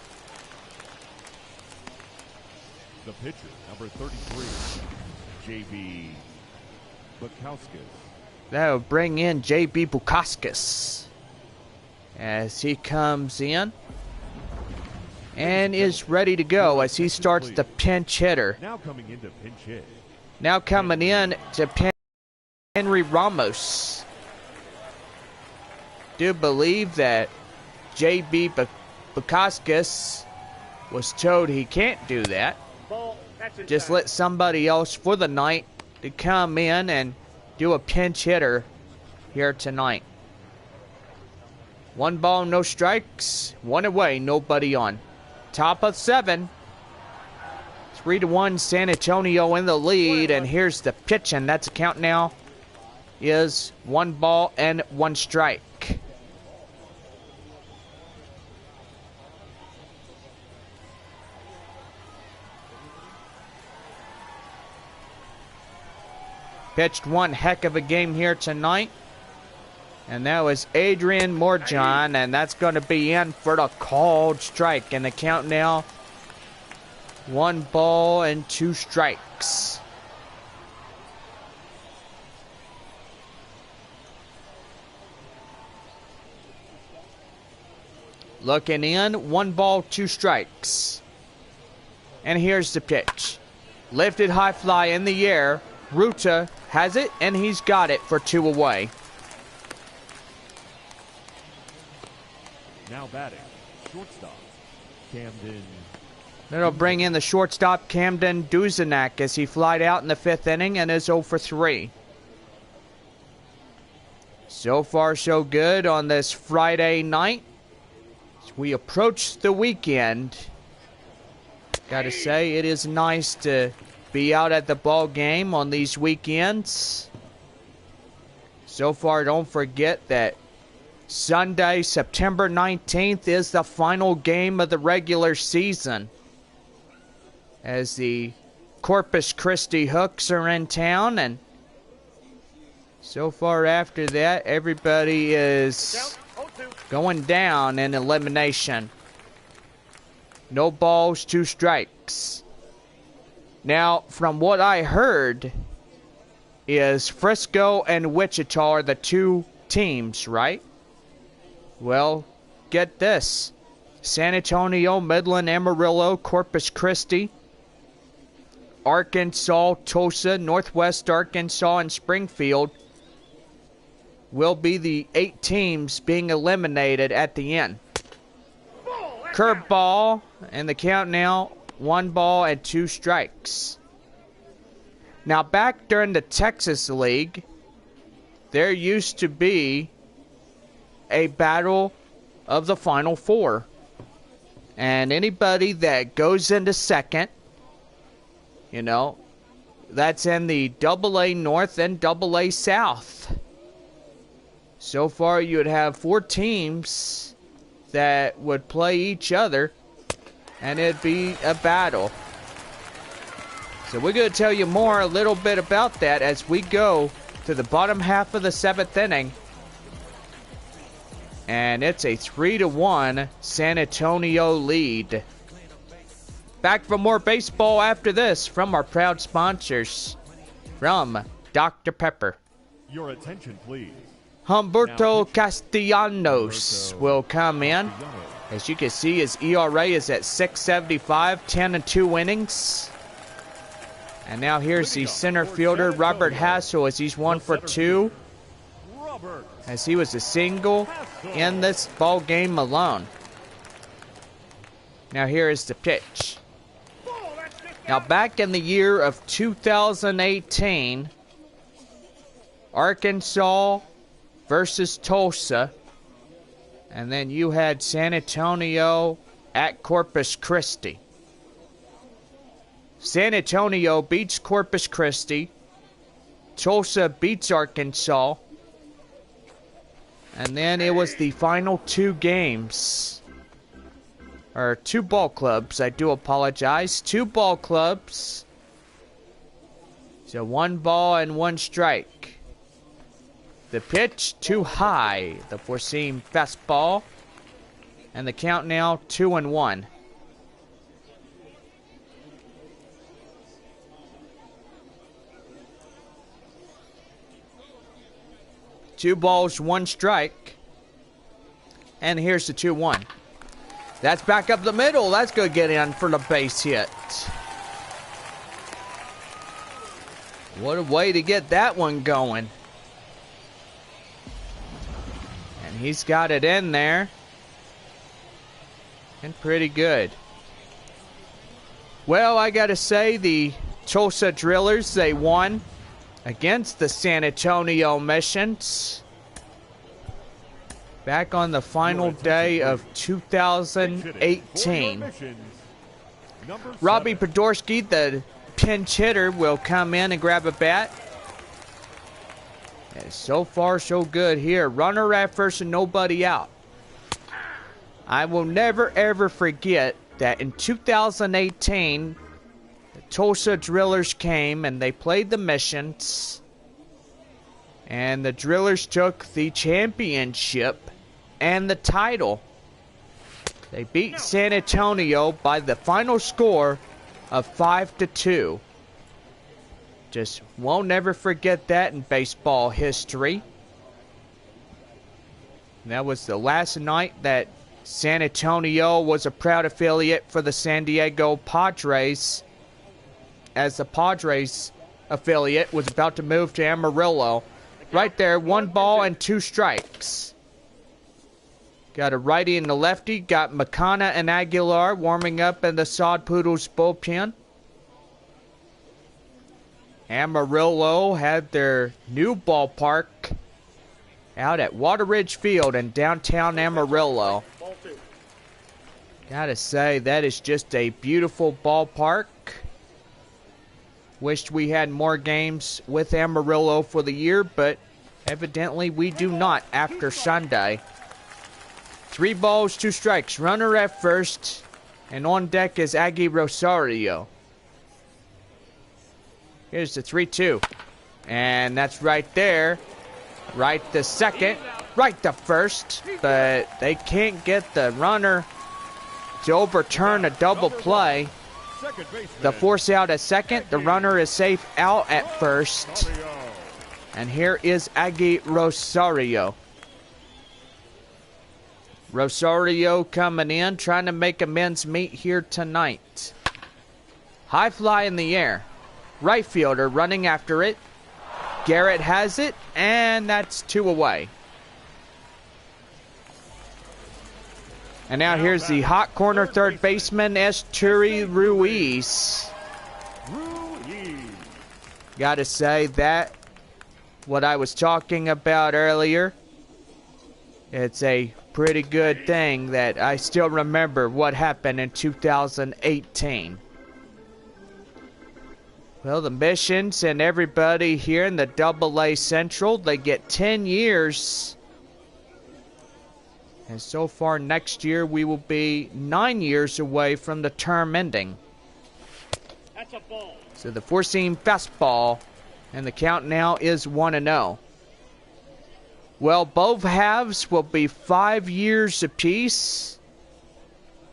Speaker 2: The pitcher, number 33, JBakerVlogs.
Speaker 1: That'll bring in JBakerVlogs as he comes in and is ready to go as he starts the pinch hitter.
Speaker 2: Now coming into pinch hit.
Speaker 1: Now coming in to pinch Henry Ramos. Do believe that JBakerVlogs was told he can't do that. Just let somebody else for the night to come in and do a pinch hitter here tonight. 1 ball, no strikes. 1 away, nobody on. Top of 7. 3-1 San Antonio in the lead, and here's the pitch, and that's a count now is 1 ball and 1 strike. Pitched one heck of a game here tonight. And that was Adrian Morjan, and that's going to be in for the called strike. And the count now, 1 ball and 2 strikes. Looking in, 1 ball, 2 strikes. And here's the pitch. Lifted high fly in the air. Ruta has it, and he's got it for 2 away.
Speaker 2: Now batting, shortstop, Camden.
Speaker 1: That'll bring in the shortstop, Camden Duzenak, as he flied out in the 5th inning and is 0 for 3. So far, so good on this Friday night. As we approach the weekend, gotta say, it is nice to be out at the ball game on these weekends. So far, don't forget that Sunday, September 19th is the final game of the regular season, as the Corpus Christi Hooks are in town, and so far after that, everybody is going down in elimination. No balls, 2 strikes. Now, from what I heard, is Frisco and Wichita are the 2 teams, right? Well, get this. San Antonio, Midland, Amarillo, Corpus Christi, Arkansas, Tulsa, Northwest Arkansas, and Springfield will be the 8 teams being eliminated at the end. Curveball, and the count now, 1 ball and 2 strikes. Now, back during the Texas League, there used to be a battle of the Final 4. And anybody that goes into second, you know, that's in the AA North and AA South. So far, you would have 4 teams that would play each other, and it'd be a battle. So we're going to tell you more a little bit about that as we go to the bottom half of the 7th inning. And it's a 3-1 San Antonio lead. Back for more baseball after this from our proud sponsors. From Dr. Pepper.
Speaker 2: Your attention, please.
Speaker 1: Humberto Castellanos will come in. As you can see, his ERA is at 6.75, 10-2 innings. And now here's the center fielder, Robert Hassel, as he's 1 for 2. As he was a single in this ball game alone. Now here is the pitch. Now back in the year of 2018, Arkansas versus Tulsa. And then you had San Antonio at Corpus Christi. San Antonio beats Corpus Christi. Tulsa beats Arkansas. And then it was the final 2 games. Or 2 ball clubs, I do apologize. 2 ball clubs. So 1 ball and 1 strike. The pitch too high. The foreseen fastball. And the count now 2-1. Two balls, 1 strike. And here's the 2-1. That's back up the middle. That's going to get in for the base hit. What a way to get that one going. And he's got it in there. And pretty good. Well, I got to say, the Tulsa Drillers, they won against the San Antonio Missions back on the final day of 2018. Robbie Podorsky, the pinch hitter, will come in and grab a bat. And so far, so good here. Runner at first and nobody out. I will never, ever forget that in 2018, Tulsa Drillers came and they played the Missions, and the Drillers took the championship and the title. They beat San Antonio by the final score of 5-2. Just won't never forget that in baseball history. That was the last night that San Antonio was a proud affiliate for the San Diego Padres, as the Padres affiliate was about to move to Amarillo. Right there, 1 ball and 2 strikes. Got a righty and a lefty. Got McCanna and Aguilar warming up in the Sod Poodles bullpen. Amarillo had their new ballpark out at Wateridge Field in downtown Amarillo. Gotta say, that is just a beautiful ballpark. Wished we had more games with Amarillo for the year, but evidently we do not after Sunday. 3 balls, 2 strikes. Runner at first, and on deck is Aggie Rosario. Here's the 3-2. And that's right there. Right to second. Right to first. But they can't get the runner to overturn a double play. The force out at second. The runner is safe out at first. And here is Aggie Rosario. Rosario coming in, trying to make amends meet here tonight. High fly in the air. Right fielder running after it. Garrett has it, and that's 2 away. And now here's the hot corner third baseman, Esturi Ruiz. Gotta say that, what I was talking about earlier, it's a pretty good thing that I still remember what happened in 2018. Well, the Missions and everybody here in the AA Central, they get 10 years. And so far next year, we will be 9 years away from the term ending.
Speaker 3: That's a ball.
Speaker 1: So the 4-seam fastball, and the count now is 1-0. Well, both halves will be 5 years apiece,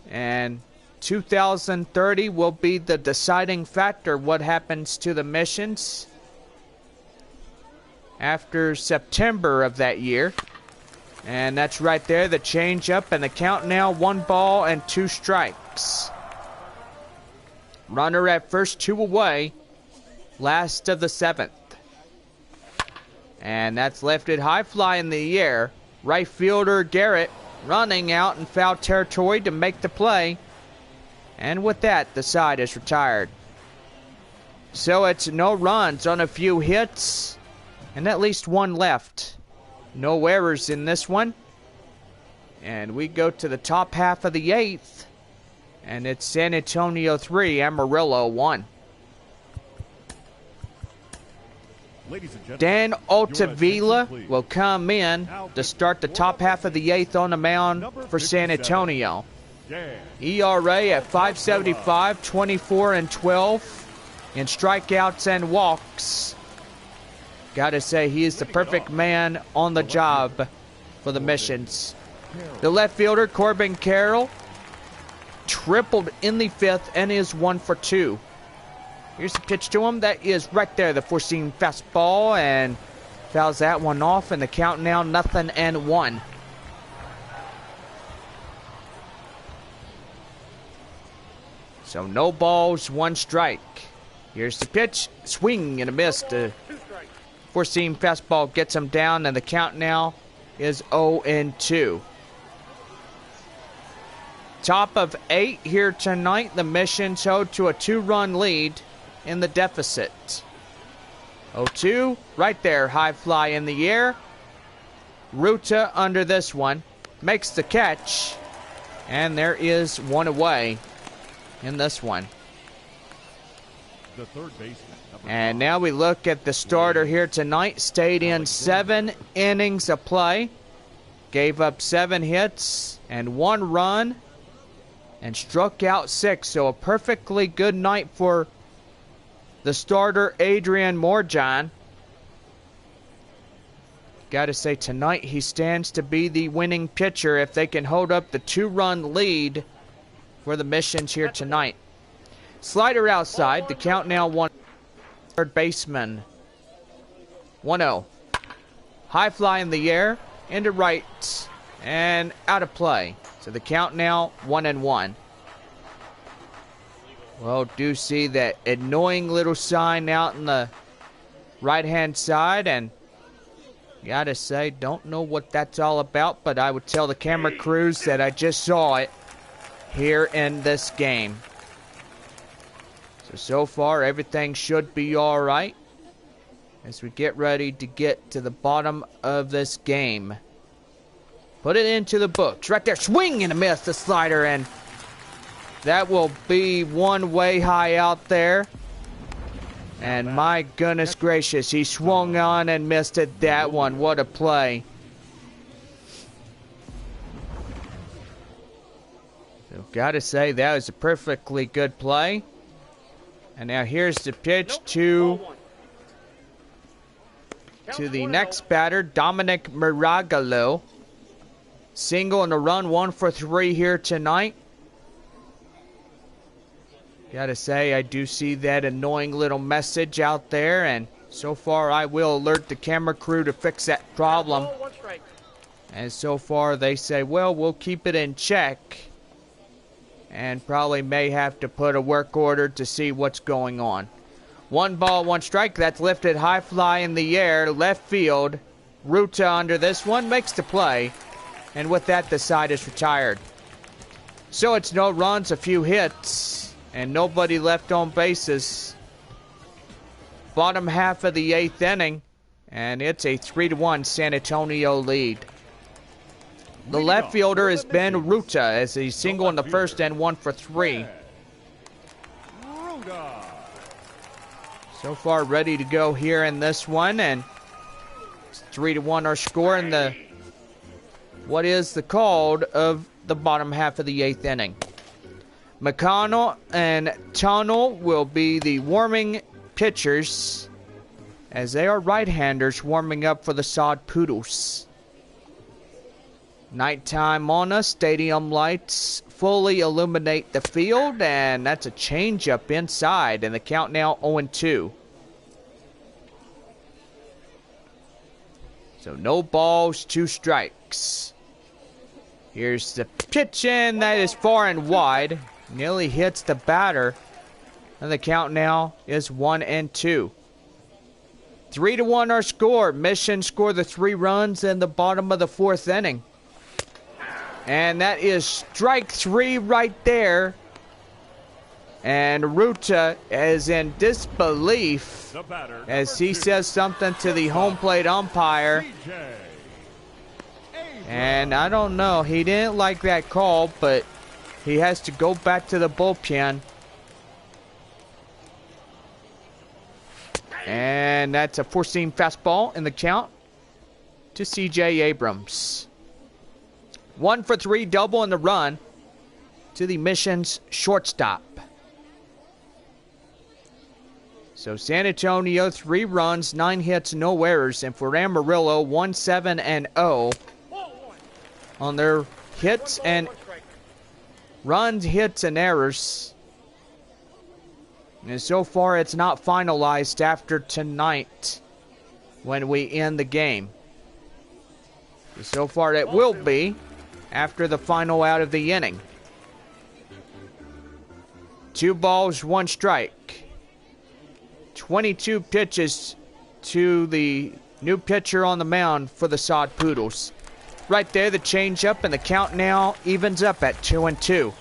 Speaker 1: and 2030 will be the deciding factor what happens to the Missions after September of that year. And that's right there, the change-up, and the count now 1 ball and 2 strikes. Runner at first, 2 away, last of the 7th. And that's lifted high fly in the air. Right fielder Garrett running out in foul territory to make the play. And with that, the side is retired. So it's no runs on a few hits, and at least 1 left. No errors in this one. And we go to the top half of the 8th, and it's San Antonio 3, Amarillo 1. Dan Altavilla will come in to start the top half of the 8th on the mound for San Antonio. ERA at 5.75, 24-12 in strikeouts and walks. Gotta say, he is the perfect man on the job for the Missions. The left fielder, Corbin Carroll, tripled in the 5th and is 1 for 2. Here's the pitch to him. That is right there, the 4-seam fastball, and fouls that one off, and the count now 0-1. So no balls, 1 strike. Here's the pitch. Swing and a miss. The 4-seam fastball gets him down, and the count now is 0-2. Top of 8 here tonight. The Missions hold to a 2-run lead in the deficit. 0-2, right there, high fly in the air. Ruta under this one, makes the catch, and there is 1 away in this one.
Speaker 2: The third baseman.
Speaker 1: And now we look at the starter here tonight. Stayed in 7 innings of play, gave up 7 hits and 1 run, and struck out 6. So a perfectly good night for the starter, Adrian Morjan. Got to say, tonight he stands to be the winning pitcher if they can hold up the 2-run lead for the Missions here tonight. Slider outside. The count now 1. Third baseman. 1-0. High fly in the air, into right, and out of play. So the count now 1-1. Well, do see that annoying little sign out in the right-hand side, and gotta say, don't know what that's all about, but I would tell the camera crews that I just saw it here in this game. So far, everything should be alright as we get ready to get to the bottom of this game. Put it into the books. Right there, swing and a miss the slider, and that will be one way high out there. And my goodness gracious, he swung on and missed it. That one, what a play. So, gotta say, that was a perfectly good play. And now here's the pitch to the next batter, Dominic Miragalo. Single and a run, 1 for 3 here tonight. Gotta say, I do see that annoying little message out there, and so far I will alert the camera crew to fix that problem. And so far they say, well, we'll keep it in check, and probably may have to put a work order to see what's going on. 1 ball, 1 strike. That's lifted high fly in the air, left field. Ruta under this one makes the play, and with that the side is retired. So it's no runs, a few hits, and nobody left on bases. Bottom half of the 8th inning, and it's a 3-1 San Antonio lead. The left fielder has been Ruta as a single in the first and 1 for 3. So far ready to go here in this one, and it's 3-1 our score in the what is the called of the bottom half of the 8th inning. McConnell and Tunnel will be the warming pitchers as they are right-handers warming up for the Sod Poodles. Nighttime on us, stadium lights fully illuminate the field, and that's a changeup inside, and the count now 0-2. So no balls, 2 strikes. Here's the pitch in, that is far and wide. Nearly hits the batter. And the count now is 1-2. 3-1 our score. Mission scored the 3 runs in the bottom of the 4th inning. And that is strike 3 right there. And Ruta is in disbelief as he says something to the home plate umpire. And I don't know, he didn't like that call, but he has to go back to the bullpen. And that's a 4-seam fastball in the count to C.J. Abrams. 1 for 3 double in the run to the Mission's shortstop. So San Antonio, 3 runs, 9 hits, no errors. And for Amarillo, 1-7-0 on their hits and runs, hits, and errors. And so far, it's not finalized after tonight when we end the game. So far, it will be after the final out of the inning. 2 balls, 1 strike. 22 pitches to the new pitcher on the mound for the Sod Poodles. Right there, the changeup, and the count now evens up at 2-2.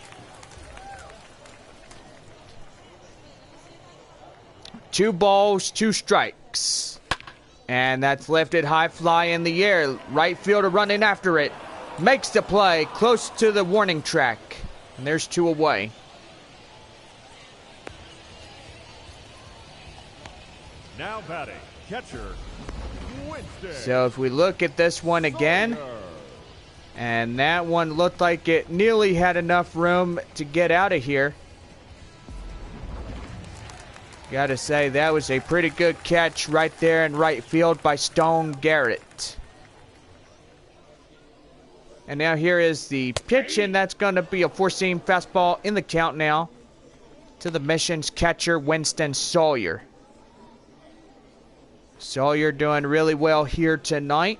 Speaker 1: 2 balls, 2 strikes. And that's lifted high fly in the air. Right fielder running after it. Makes the play close to the warning track. And there's 2 away.
Speaker 2: Now batting, catcher, Wednesday.
Speaker 1: So if we look at this one again, and that one looked like it nearly had enough room to get out of here. Gotta say, that was a pretty good catch right there in right field by Stone Garrett. And now here is the pitch, and that's going to be a 4-seam fastball in the count now to the Mission's catcher, Winston Sawyer. Sawyer doing really well here tonight.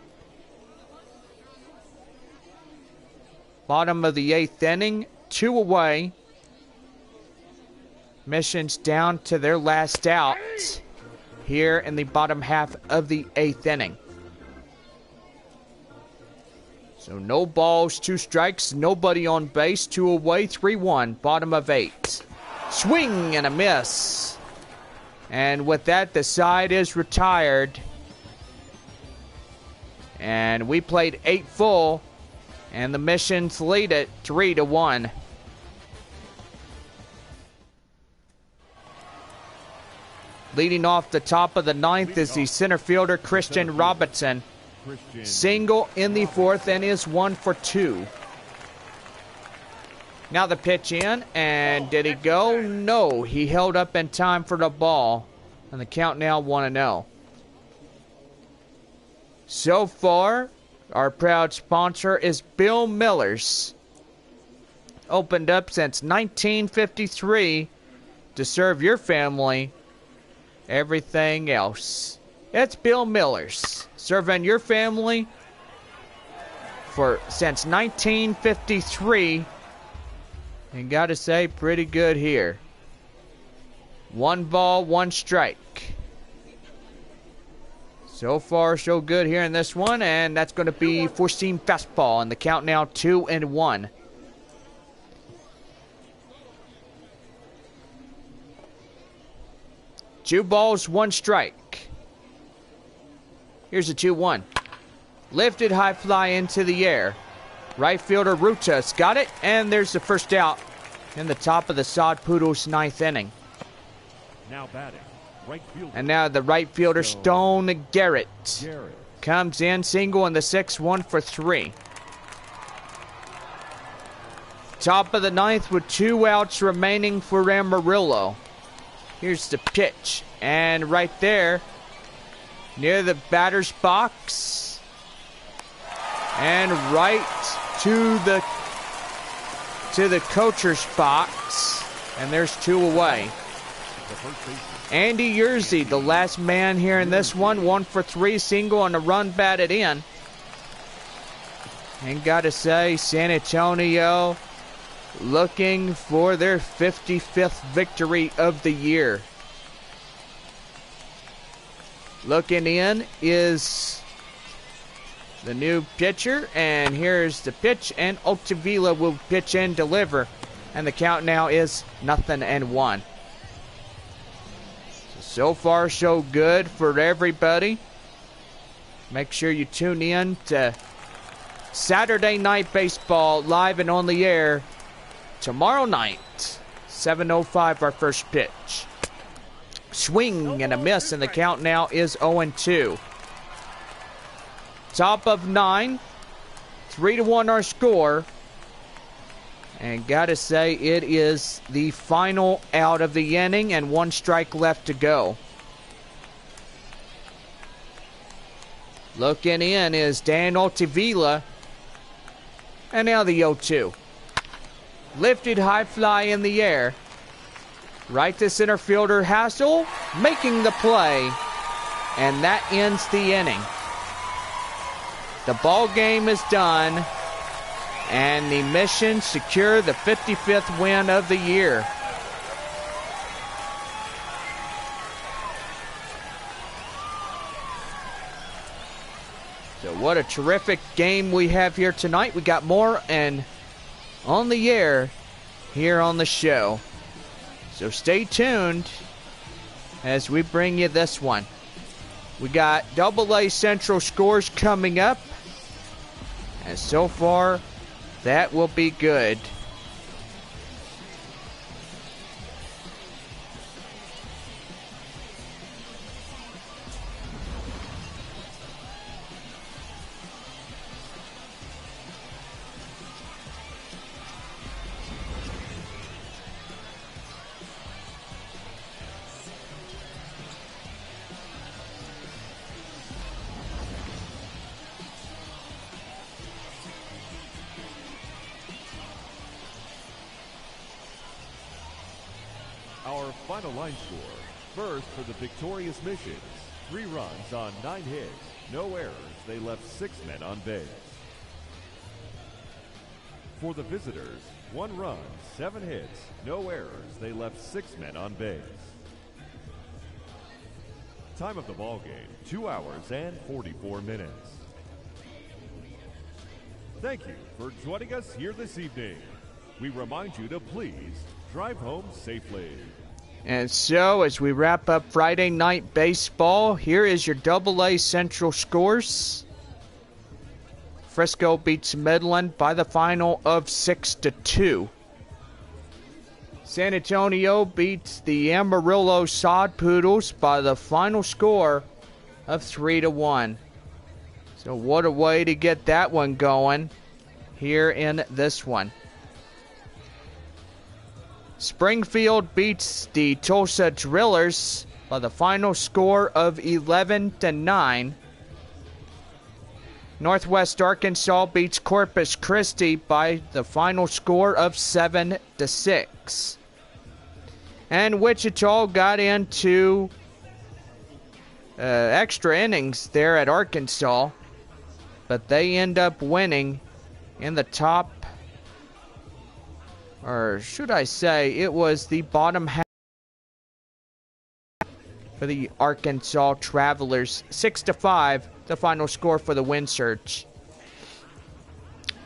Speaker 1: Bottom of the 8th inning, 2 away. Mission's down to their last out here in the bottom half of the 8th inning. So no balls, 2 strikes, nobody on base, 2 away, 3-1, bottom of 8. Swing and a miss. And with that, the side is retired. And we played 8 full, and the Missions lead it 3-1. Leading off the top of the 9th is the center fielder, Christian Robinson. Single in the 4th and is 1 for 2. Now the pitch in, and did he go? No, he held up in time for the ball. And the count now 1-0. So far, our proud sponsor is Bill Miller's. Opened up since 1953 to serve your family everything else. It's Bill Miller's, serving your family since 1953, and gotta say, pretty good here. 1 ball, 1 strike. So far, so good here in this one, and that's going to be 4-seam fastball, and the count now 2-1. Two balls, 1 strike. Here's a 2-1. Lifted high fly into the air. Right fielder Ruta's got it, and there's the first out in the top of the Sod Poodles 9th inning.
Speaker 2: Now batting, right fielder.
Speaker 1: And now the right fielder Stone Garrett comes in, single in the 6th, 1 for 3. Top of the 9th with 2 outs remaining for Amarillo. Here's the pitch, and right there, near the batter's box, and right to the coacher's box, and there's 2 away. Andy Yerzy, the last man here in this one, 1 for 3, single on the run batted in. And gotta say, San Antonio looking for their 55th victory of the year. Looking in is the new pitcher, and here's the pitch, and Altavilla will pitch and deliver, and the count now is 0-1. So far, so good for everybody. Make sure you tune in to Saturday Night Baseball live and on the air tomorrow night, 7:05, our first pitch. Swing and a miss, and the count now is 0-2. Top of 9, 3-1 our score. And gotta say, it is the final out of the inning, and 1 strike left to go. Looking in is Dan Altavilla. And now the 0-2. Lifted high fly in the air. Right to center fielder Hassel, making the play. And that ends the inning. The ball game is done. And the Mission secure the 55th win of the year. So what a terrific game we have here tonight. We got more and on the air here on the show. So stay tuned as we bring you this one. We got AA Central scores coming up. And so far, that will be good.
Speaker 2: Our final line score. First for the victorious Missions. 3 runs on 9 hits. No errors. They left 6 men on base. For the visitors, 1 run, 7 hits, no errors. They left 6 men on base. Time of the ball game, 2 hours and 44 minutes. Thank you for joining us here this evening. We remind you to please drive home safely.
Speaker 1: And so, as we wrap up Friday night baseball, here is your AA Central scores. Frisco beats Midland by the final of 6-2. San Antonio beats the Amarillo Sod Poodles by the final score of 3-1. So what a way to get that one going here in this one. Springfield beats the Tulsa Drillers by the final score of 11-9. Northwest Arkansas beats Corpus Christi by the final score of 7-6. And Wichita got into extra innings there at Arkansas, but they end up winning in the top, or should I say, it was the bottom half for the Arkansas Travelers. 6-5, the final score for the Wind Surge.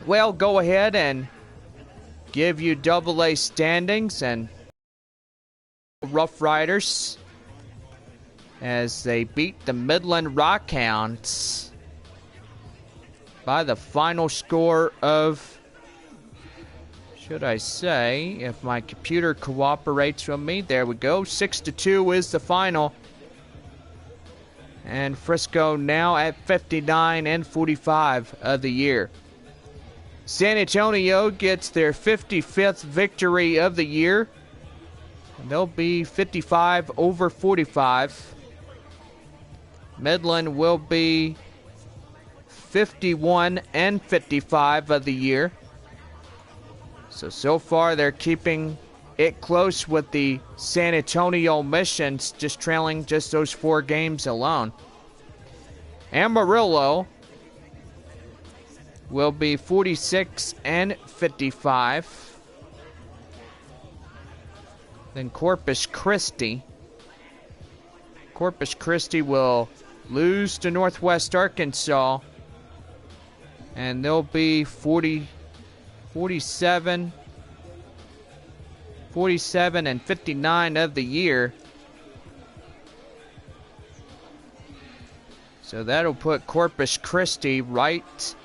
Speaker 1: Well, go ahead and give you AA standings and Rough Riders as they beat the Midland Rockhounds by the final score of, should I say, if my computer cooperates with me, there we go, 6-2 is the final. And Frisco now at 59-45 of the year. San Antonio gets their 55th victory of the year. And they'll be 55-45. Midland will be 51-55 of the year. So far they're keeping it close with the San Antonio Missions, just trailing just those 4 games alone. Amarillo will be 46-55. Then Corpus Christi will lose to Northwest Arkansas, and they'll be 47-59 of the year. So that'll put Corpus Christi right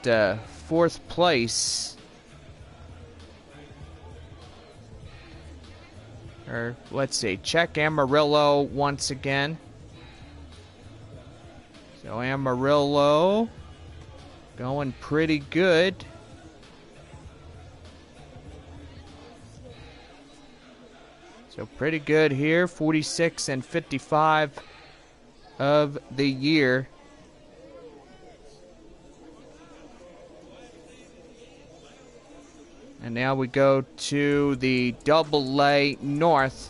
Speaker 1: to 4th place. Or let's see, check Amarillo once again. So Amarillo going pretty good. So pretty good here, 46-55 of the year. And now we go to the AA North.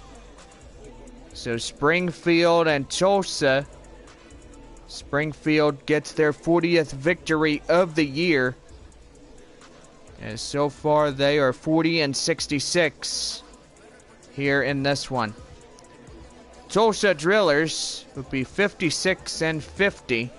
Speaker 1: So Springfield and Tulsa. Springfield gets their 40th victory of the year. And so far they are 40-66 here in this one. Tulsa Drillers would be 56-50.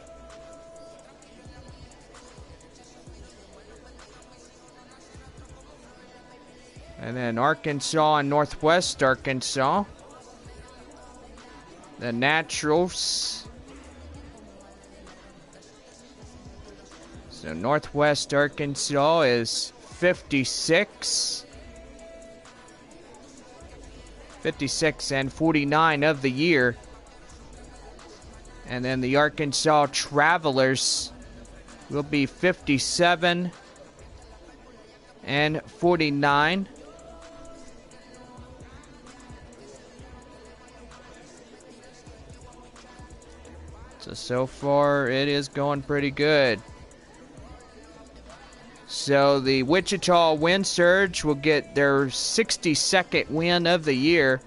Speaker 1: And then Arkansas and Northwest Arkansas. The Naturals. So Northwest Arkansas is 56-49 of the year. And then the Arkansas Travelers will be 57-49. So far it is going pretty good. So the Wichita Wind Surge will get their 62nd win of the year.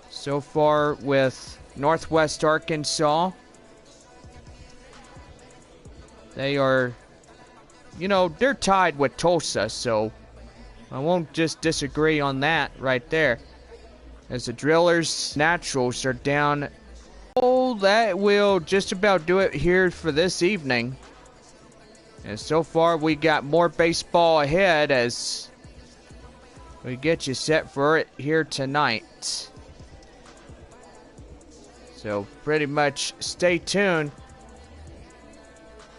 Speaker 1: So far with Northwest Arkansas. They are you know, they're tied with Tulsa, so I won't just disagree on that right there. As the Drillers Naturals are down. Oh, that will just about do it here for this evening. And so far, we got more baseball ahead as we get you set for it here tonight. So pretty much stay tuned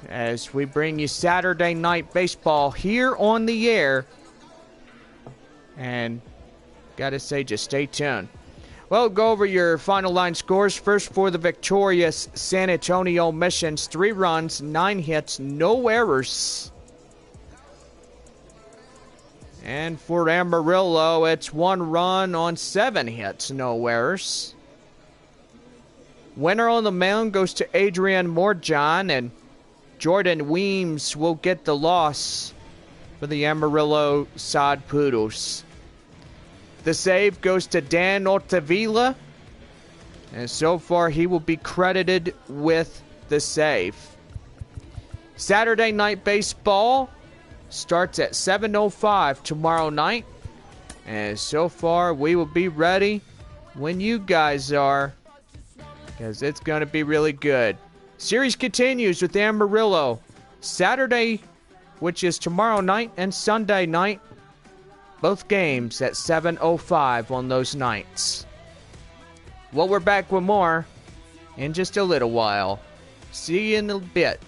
Speaker 1: as we bring you Saturday night baseball here on the air. And gotta say, just stay tuned. Well, go over your final line scores. First for the victorious San Antonio Missions, 3 runs, 9 hits, no errors. And for Amarillo, it's 1 run on 7 hits, no errors. Winner on the mound goes to Adrian Morjan, and Jordan Weems will get the loss for the Amarillo Sod Poodles. The save goes to Dan Altavilla, and so far he will be credited with the save. Saturday night baseball starts at 7:05 tomorrow night, and so far we will be ready when you guys are, because it's going to be really good. Series continues with Amarillo Saturday, which is tomorrow night, and Sunday night. Both games at 7:05 on those nights. Well, we're back with more in just a little while. See you in a bit.